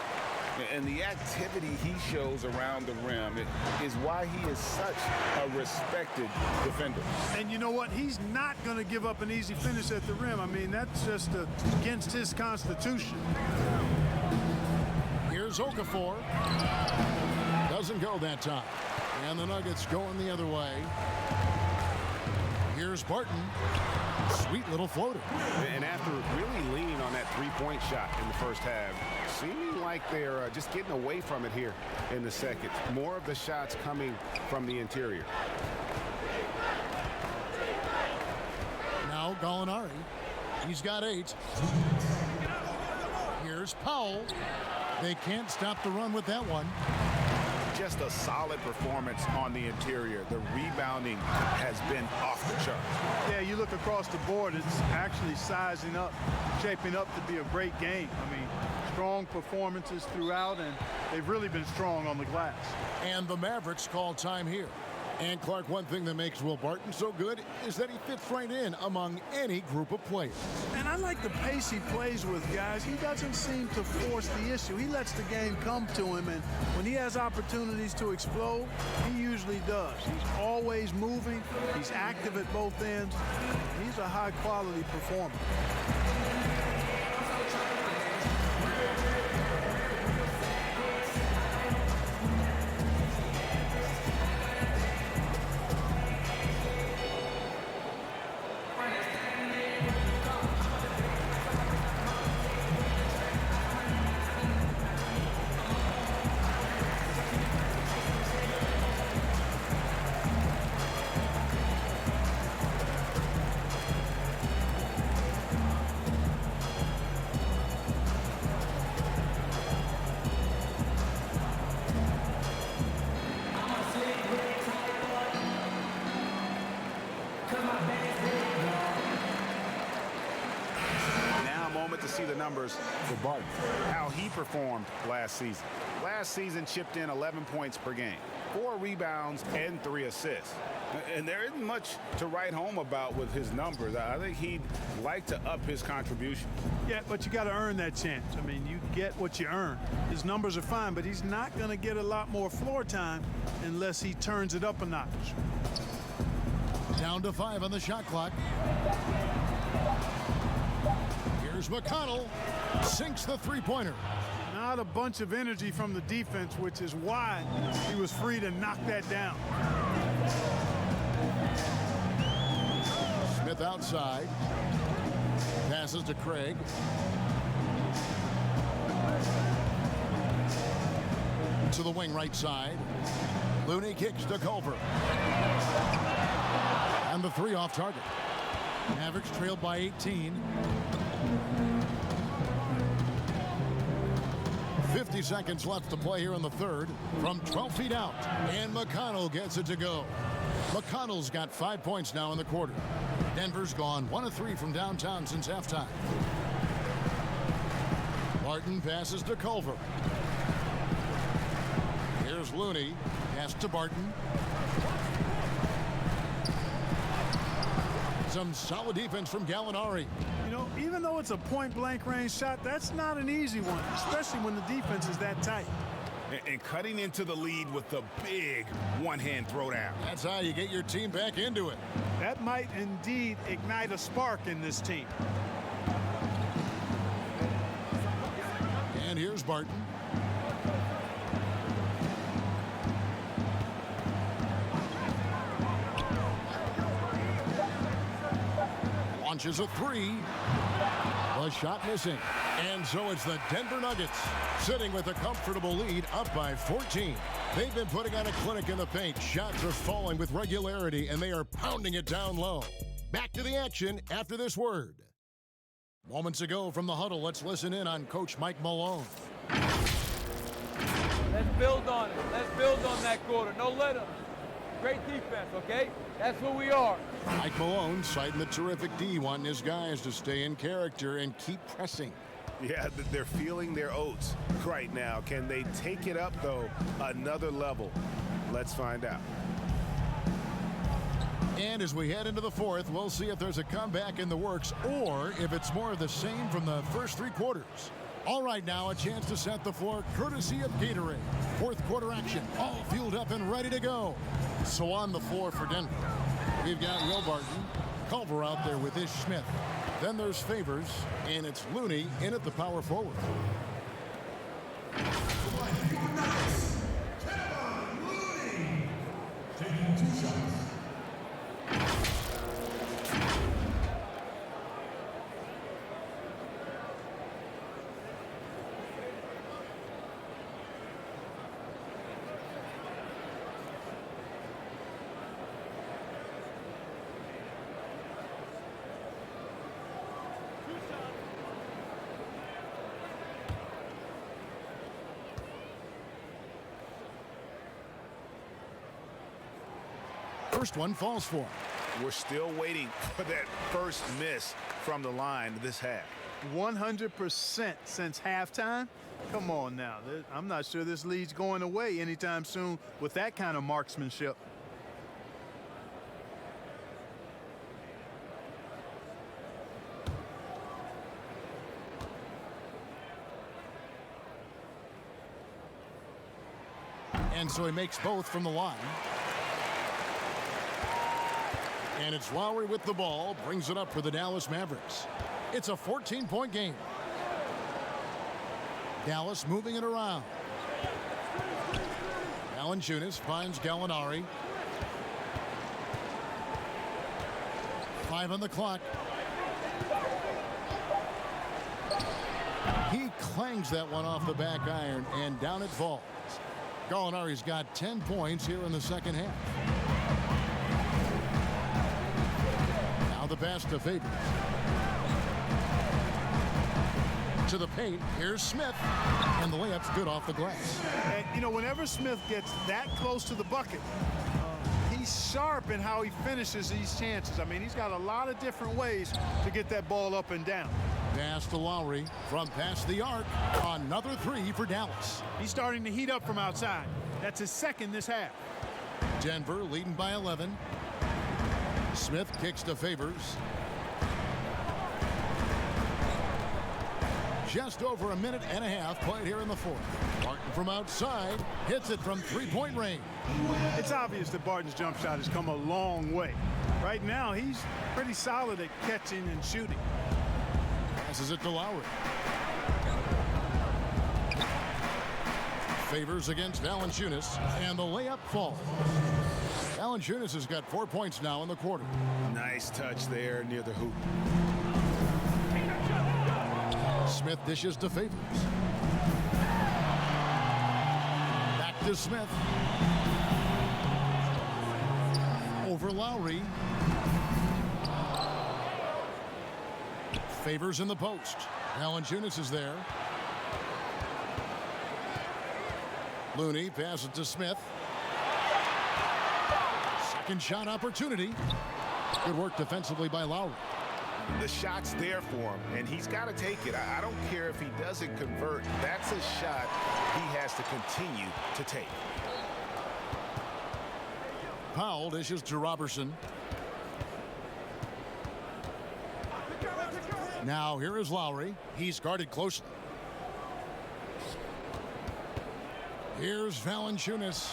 S2: And the activity he shows around the rim is why he is such a respected defender.
S3: And you know what? He's not going to give up an easy finish at the rim. I mean, that's just against his constitution.
S1: Here's Okafor. Doesn't go that time. And the Nuggets going the other way. Here's Barton. Sweet little floater.
S2: And after really leaning on that three-point shot in the first half, seeming like they're just getting away from it here in the second. More of the shots coming from the interior.
S1: Now Gallinari. He's got 8. Here's Powell. They can't stop the run with that one.
S2: Just a solid performance on the interior. The rebounding has been off the charts.
S3: Yeah, you look across the board, it's actually sizing up, shaping up to be a great game. I mean, strong performances throughout, and they've really been strong on the glass.
S1: And the Mavericks call time here. And Clark, one thing that makes Will Barton so good is that he fits right in among any group of players.
S3: And I like the pace he plays with, guys. He doesn't seem to force the issue. He lets the game come to him, and when he has opportunities to explode, he usually does. He's always moving. He's active at both ends. He's a high-quality performer.
S2: To see the numbers for Barton, how he performed last season. Last season chipped in 11 points per game, 4 rebounds and 3 assists. And there isn't much to write home about with his numbers. I think he'd like to up his contribution.
S3: Yeah, but you got to earn that chance. I mean, you get what you earn. His numbers are fine, but he's not going to get a lot more floor time unless he turns it up a notch.
S1: Down to 5 on the shot clock. Here's McConnell. Sinks the three-pointer.
S3: Not a bunch of energy from the defense, which is why he was free to knock that down.
S1: Smith outside. Passes to Craig. To the wing right side. Looney kicks to Culver. And the 3 off target. Mavericks trailed by 18. 50 seconds left to play here in the third from 12 feet out. And McConnell gets it to go. McConnell's got 5 points now in the quarter. Denver's gone 1 of 3 from downtown since halftime. Barton passes to Culver. Here's Looney. Pass to Barton. Some solid defense from Gallinari.
S3: You know, even though it's a point-blank range shot, that's not an easy one, especially when the defense is that tight.
S2: And cutting into the lead with the big one-hand throwdown.
S1: That's how you get your team back into it.
S3: That might indeed ignite a spark in this team.
S1: And here's Barton. Launches a three. The shot missing. And so it's the Denver Nuggets sitting with a comfortable lead, up by 14. They've been putting on a clinic in the paint. Shots are falling with regularity, and they are pounding it down low. Back to the action after this word. Moments ago from the huddle, let's listen in on Coach Mike Malone.
S8: Let's build on it. Let's build on that quarter. No let up. Great defense, okay? That's who we are.
S1: Mike Malone citing the terrific D, wanting his guys to stay in character and keep pressing.
S2: Yeah, they're feeling their oats right now. Can they take it up, though, another level? Let's find out.
S1: And as we head into the fourth, we'll see if there's a comeback in the works or if it's more of the same from the first 3 quarters. All right, now a chance to set the floor courtesy of Gatorade. Fourth quarter action, all fueled up and ready to go. So on the floor for Denver, we've got Will Barton, Culver out there with Ish Smith. Then there's Favors, and it's Looney in at the power forward.
S9: Taking 2 shots.
S1: First one falls for him.
S2: We're still waiting for that first miss from the line this half.
S3: 100% since halftime? Come on now. I'm not sure this lead's going away anytime soon with that kind of marksmanship.
S1: And so he makes both from the line. And it's Lowry with the ball, brings it up for the Dallas Mavericks. It's a 14-point game. Dallas moving it around. Valanciunas finds Gallinari. 5 on the clock. He clangs that one off the back iron, and down it falls. Gallinari's got 10 points here in the second half. Now the pass to Favors. To the paint, here's Smith, and the layup's good off the glass.
S3: And, you know, whenever Smith gets that close to the bucket, he's sharp in how he finishes these chances. I mean, he's got a lot of different ways to get that ball up and down.
S1: Pass to Lowry from past the arc. Another 3 for Dallas.
S3: He's starting to heat up from outside. That's his second this half.
S1: Denver leading by 11. Smith kicks to Favors. Just over a minute and a half played here in the fourth. Barton from outside hits it from three-point range.
S3: It's obvious that Barton's jump shot has come a long way. Right now, he's pretty solid at catching and shooting.
S1: Passes it to Lowry. Favors against Valanciunas, and the layup falls. Valanciunas has got 4 points now in the quarter.
S2: Nice touch there near the hoop.
S1: Smith dishes to Favors. Back to Smith. Over Lowry. Favors in the post. Valanciunas is there. Looney passes to Smith. second shot opportunity. Good work defensively by Lowry.
S2: The shot's there for him, and he's got to take it. I don't care if he doesn't convert. That's a shot he has to continue to take.
S1: Powell dishes to Robertson. Now here is Lowry. He's guarded closely. Here's Valanciunas.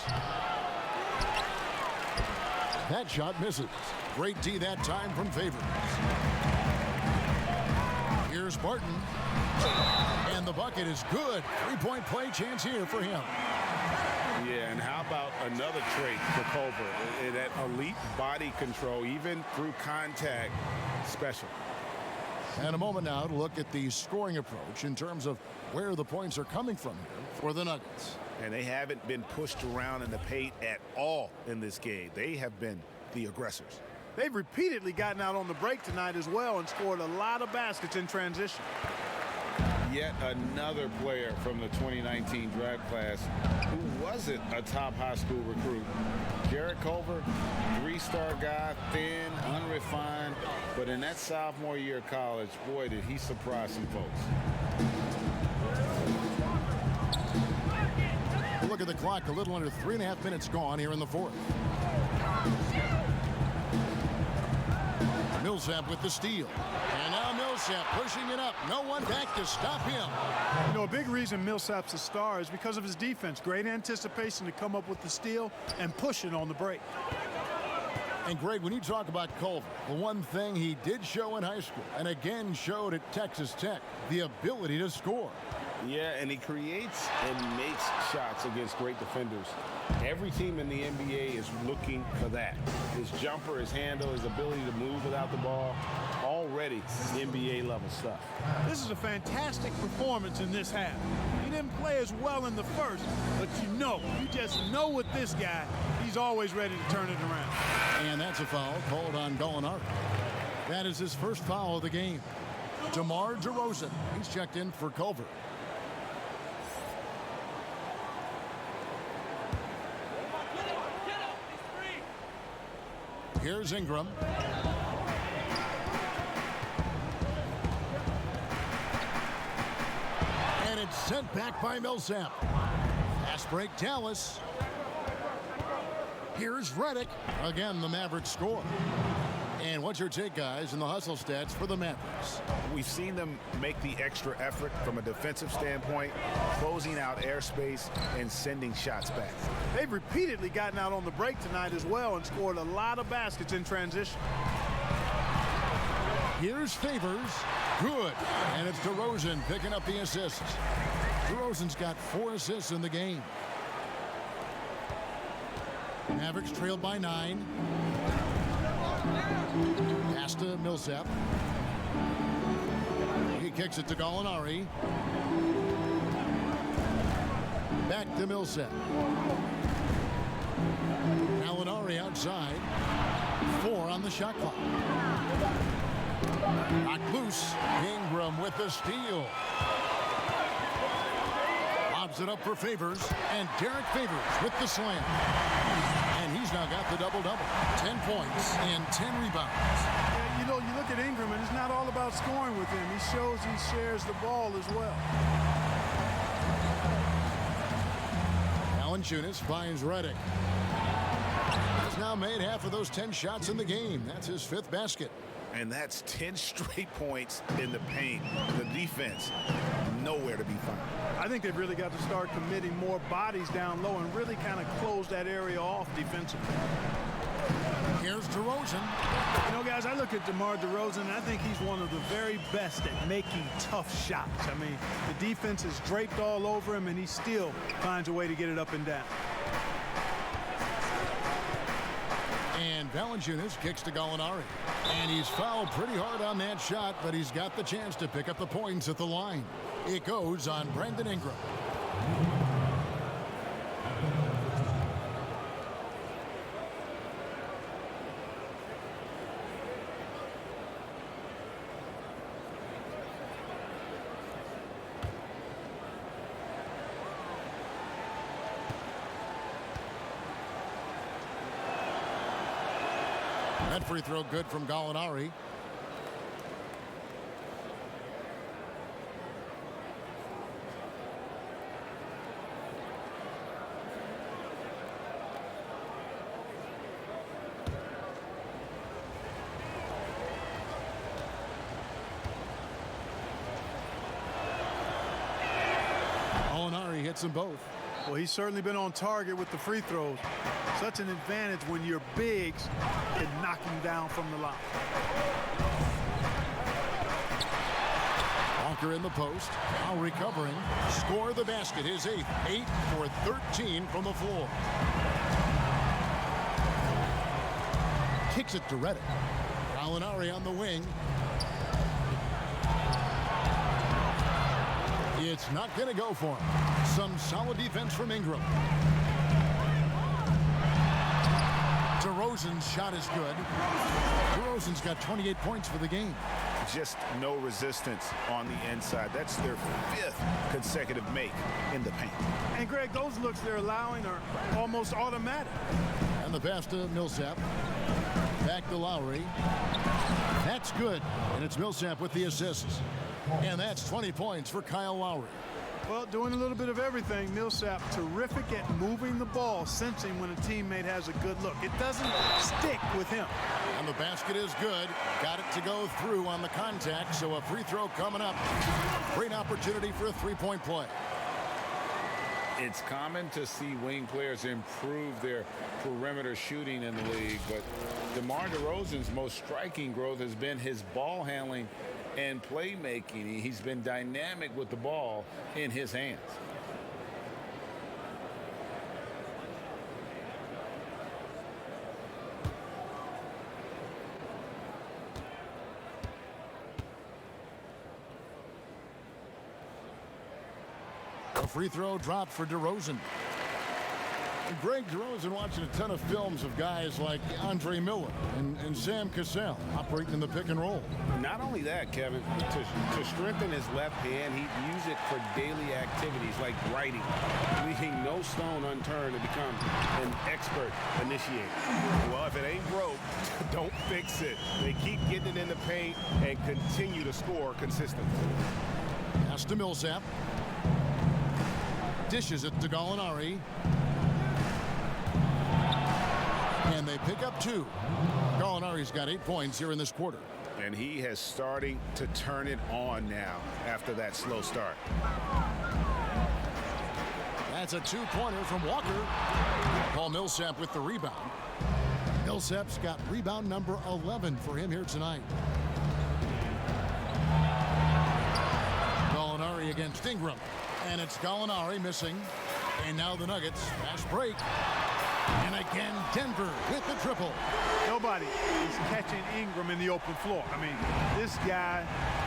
S1: That shot misses. Great D that time from Favors. Here's Barton. And the bucket is good. Three-point play chance here for him.
S2: Yeah, and how about another trait for Culver? That elite body control, even through contact, special.
S1: And a moment now to look at the scoring approach in terms of where the points are coming from here for the Nuggets.
S2: And they haven't been pushed around in the paint at all in this game. They have been the aggressors.
S3: They've repeatedly gotten out on the break tonight as well and scored a lot of baskets in transition.
S2: Yet another player from the 2019 draft class who wasn't a top high school recruit. Jarrett Culver, three-star guy, thin, unrefined, but in that sophomore year of college, boy, did he surprise some folks.
S1: Look at the clock, a little under 3.5 minutes gone here in the fourth. Millsap with the steal. And now Millsap pushing it up. No one back to stop him.
S3: You know, a big reason Millsap's a star is because of his defense. Great anticipation to come up with the steal and push it on the break.
S1: And Greg, when you talk about Culver, the one thing he did show in high school and again showed at Texas Tech, the ability to score.
S2: Yeah, and he creates and makes shots against great defenders. Every team in the NBA is looking for that. His jumper, his handle, his ability to move without the ball, already NBA level stuff.
S3: This is a fantastic performance in this half. He didn't play as well in the first, but you just know with this guy, he's always ready to turn it around.
S1: And that's a foul called on Gallinari. That is his first foul of the game. DeMar DeRozan, he's checked in for Culver. Here's Ingram. And it's sent back by Millsap. Fast break Dallas. Here's Redick. Again, the Mavericks score. And what's your take, guys, in the hustle stats for the Mavericks?
S2: We've seen them make the extra effort from a defensive standpoint, closing out airspace and sending shots back.
S3: They've repeatedly gotten out on the break tonight as well and scored a lot of baskets in transition.
S1: Here's Favors. Good. And it's DeRozan picking up the assists. DeRozan's got 4 assists in the game. Mavericks trailed by 9. Pass to Millsap. He kicks it to Gallinari. Back to Millsap. Gallinari outside. 4 on the shot clock. Knocked loose. Ingram with the steal. Lobs it up for Favors. And Derek Favors with the slam. And he's now got the double-double. 10 points and 10 rebounds.
S3: Yeah, you look at Ingram, and it's not all about scoring with him. He shows he shares the ball as well.
S1: Valanciunas finds Redick. He's now made half of those 10 shots in the game. That's his 5th basket.
S2: And that's 10 straight points in the paint. The defense, nowhere to be found.
S3: I think they've really got to start committing more bodies down low and really kind of close that area off defensively.
S1: Here's DeRozan.
S3: You know, guys, I look at DeMar DeRozan, and I think he's one of the very best at making tough shots. I mean, the defense is draped all over him, and he still finds a way to get it up and down.
S1: And Valanciunas kicks to Gallinari. And he's fouled pretty hard on that shot, but he's got the chance to pick up the points at the line. It goes on Brandon Ingram. That free throw good from Gallinari. Gallinari hits them both.
S3: Well, he's certainly been on target with the free throws. Such an advantage when your bigs can knock him down from the line.
S1: Walker in the post. Now recovering. Score the basket. His 8th. 8 for 13 from the floor. Kicks it to Reddick. Gallinari on the wing. It's not going to go for him. Some solid defense from Ingram. DeRozan's shot is good. DeRozan's got 28 points for the game.
S2: Just no resistance on the inside. That's their 5th consecutive make in the paint.
S3: And Greg, those looks they're allowing are almost automatic.
S1: And the pass to Millsap. Back to Lowry. That's good. And it's Millsap with the assists. And that's 20 points for Kyle Lowry.
S3: Well, doing a little bit of everything. Millsap terrific at moving the ball, sensing when a teammate has a good look. It doesn't stick with him.
S1: And the basket is good. Got it to go through on the contact, so a free throw coming up. Great opportunity for a three-point play.
S2: It's common to see wing players improve their perimeter shooting in the league, but DeMar DeRozan's most striking growth has been his ball handling and playmaking. He's been dynamic with the ball in his hands.
S1: A free throw dropped for DeRozan. Greg DeRozan watching a ton of films of guys like Andre Miller and Sam Cassell operating in the pick and roll.
S2: Not only that, Kevin, to strengthen his left hand, he'd use it for daily activities like writing, leaving no stone unturned to become an expert initiator. Well, if it ain't broke, don't fix it. They keep getting it in the paint and continue to score consistently.
S1: Pass to Millsap. Dishes it to Gallinari. And they pick up 2. Gallinari's got 8 points here in this quarter.
S2: And he has starting to turn it on now after that slow start.
S1: That's a 2-pointer from Walker. Paul Millsap with the rebound. Millsap's got rebound number 11 for him here tonight. Gallinari against Ingram. And it's Gallinari missing. And now the Nuggets. Fast break. And again, Denver with the triple.
S3: Nobody is catching Ingram in the open floor. I mean, this guy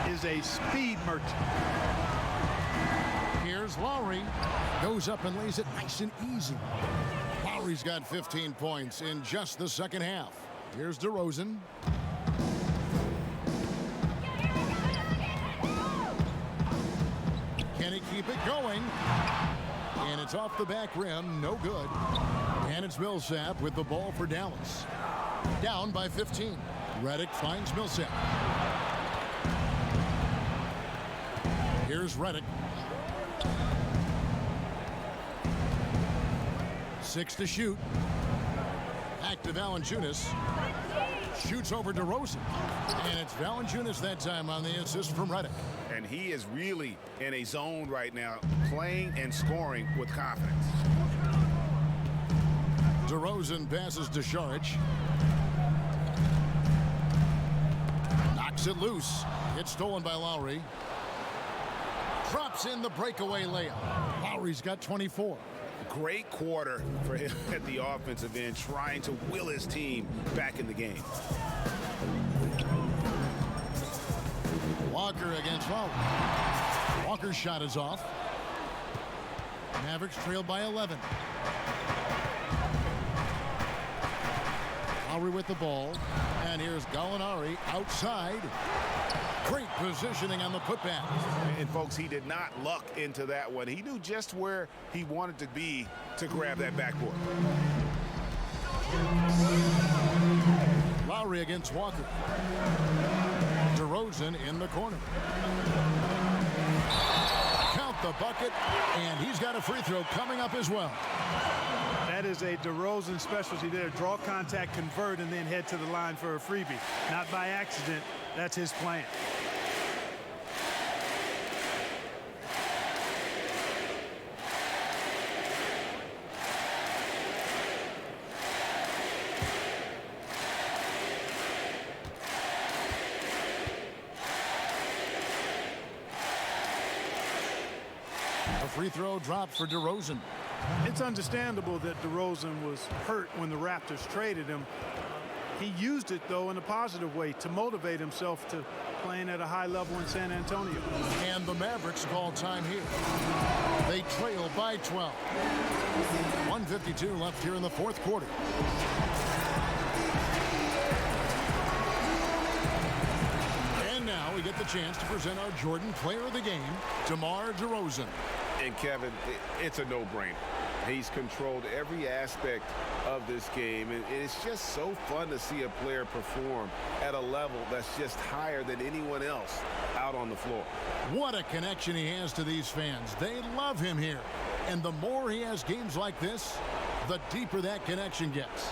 S3: is a speed merchant.
S1: Here's Lowry. Goes up and lays it nice and easy. Lowry's got 15 points in just the second half. Here's DeRozan. Can he keep it going? And it's off the back rim. No good. And it's Millsap with the ball for Dallas. Down by 15. Reddick finds Millsap. Here's Reddick. 6 to shoot. Back to Valanciunas. Shoots over DeRozan. And it's Valanciunas that time on the assist from Reddick.
S2: And he is really in a zone right now, playing and scoring with confidence.
S1: DeRozan passes to Saric. Knocks it loose. It's stolen by Lowry. Drops in the breakaway layup. Lowry's got 24.
S2: Great quarter for him at the offensive end, trying to will his team back in the game.
S1: Walker against Lowry. Walker's shot is off. Mavericks trailed by 11. Lowry with the ball. And here's Gallinari outside. Great positioning on the putback.
S2: And folks, he did not luck into that one. He knew just where he wanted to be to grab that backboard.
S1: Lowry against Walker. DeRozan in the corner. Count the bucket, and he's got a free throw coming up as well.
S3: That is a DeRozan specialty there. Draw contact, convert, and then head to the line for a freebie. Not by accident. That's his plan.
S1: A free throw dropped for DeRozan.
S3: It's understandable that DeRozan was hurt when the Raptors traded him. He used it, though, in a positive way to motivate himself to playing at a high level in San Antonio.
S1: And the Mavericks call time here. They trail by 12. 1:52 left here in the fourth quarter. And now we get the chance to present our Jordan Player of the Game, DeMar DeRozan.
S2: And Kevin, it's a no-brainer. He's controlled every aspect of this game, and it's just so fun to see a player perform at a level that's just higher than anyone else out on the floor.
S1: What a connection he has to these fans. They love him here. And the more he has games like this, the deeper that connection gets.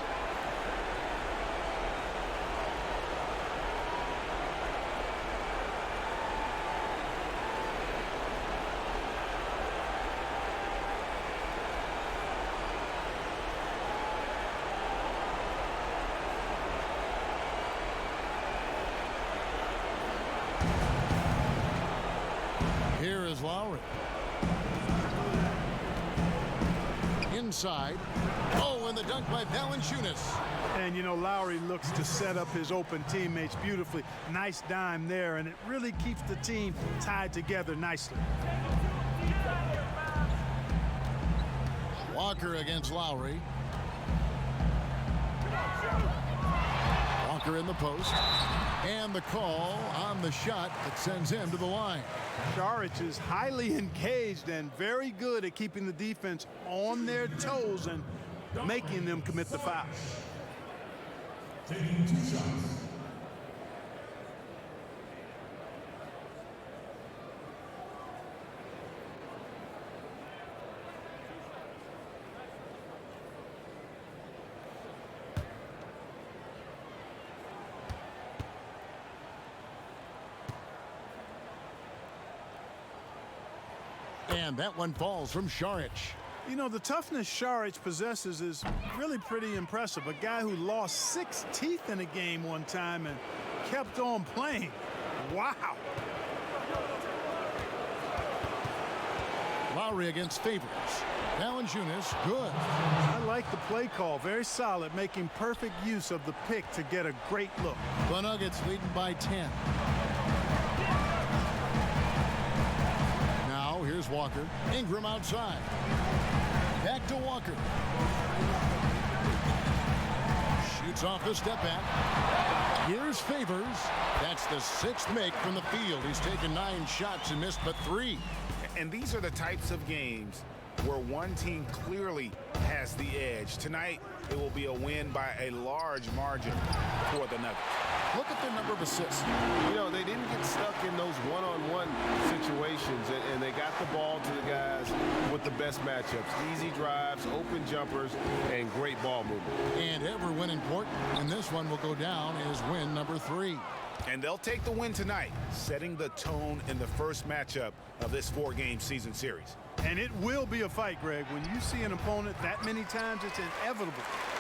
S1: Here is Lowry. Inside. Oh, and the dunk by Valanciunas.
S3: And, you know, Lowry looks to set up his open teammates beautifully. Nice dime there, and it really keeps the team tied together nicely.
S1: Walker against Lowry. Walker in the post. And the call on the shot that sends him to the line.
S3: Saric is highly engaged and very good at keeping the defense on their toes and making them commit the foul.
S9: Taking 2 shots.
S1: And that one falls from Saric.
S3: You know, the toughness Saric possesses is really pretty impressive. A guy who lost 6 teeth in a game one time and kept on playing. Wow.
S1: Lowry against Favors. Valanciunas, good.
S3: I like the play call. Very solid, making perfect use of the pick to get a great look.
S1: The Nuggets leading by 10. Now here's Walker. Ingram outside. Back to Walker. Shoots off the step back. Here's Favors. That's the 6th make from the field. He's taken 9 shots and missed but 3.
S2: And these are the types of games where one team clearly has the edge. Tonight, it will be a win by a large margin for the Nuggets.
S1: Look at their number of assists.
S10: You know, they didn't get stuck in those one-on-one situations, and they got the ball to the guys with the best matchups. Easy drives, open jumpers, and great ball movement.
S1: And every win important, and this one will go down as win number 3.
S2: And they'll take the win tonight, setting the tone in the first matchup of this 4-game season series.
S3: And it will be a fight, Greg. When you see an opponent that many times, it's inevitable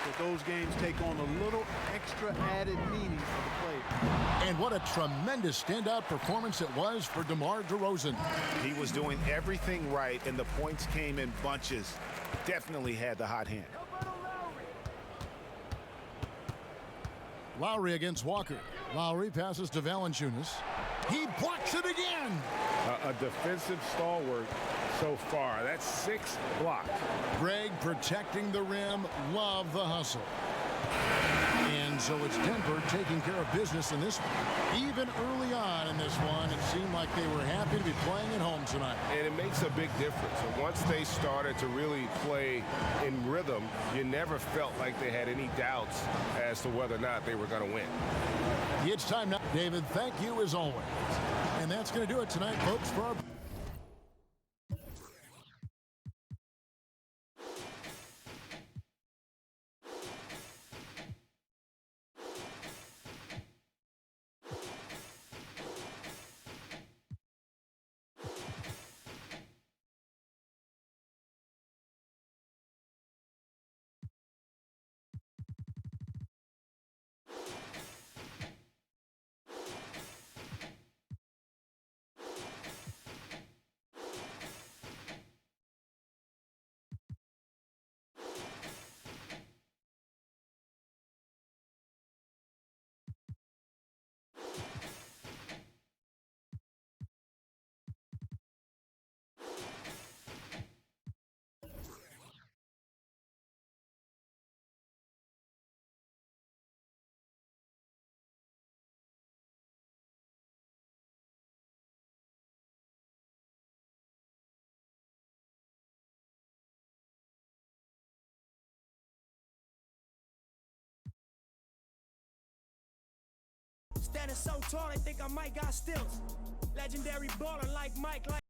S3: that those games take on a little extra added meaning for the player.
S1: And what a tremendous standout performance it was for DeMar DeRozan.
S2: He was doing everything right, and the points came in bunches. Definitely had the hot hand.
S1: Lowry against Walker. Lowry passes to Valanciunas. He blocks it again.
S10: A defensive stalwart so far. That's 6 blocked.
S1: Greg protecting the rim. Love the hustle. And so it's Denver taking care of business in this one. Even early on in this one, it seemed like they were happy to be playing at home tonight.
S10: And it makes a big difference. And once they started to really play in rhythm, you never felt like they had any doubts as to whether or not they were going to win.
S1: It's time now. David, thank you as always. And that's going to do it tonight, folks, for our...
S9: Standing so tall, they think I might got stilts. Legendary baller like Mike, like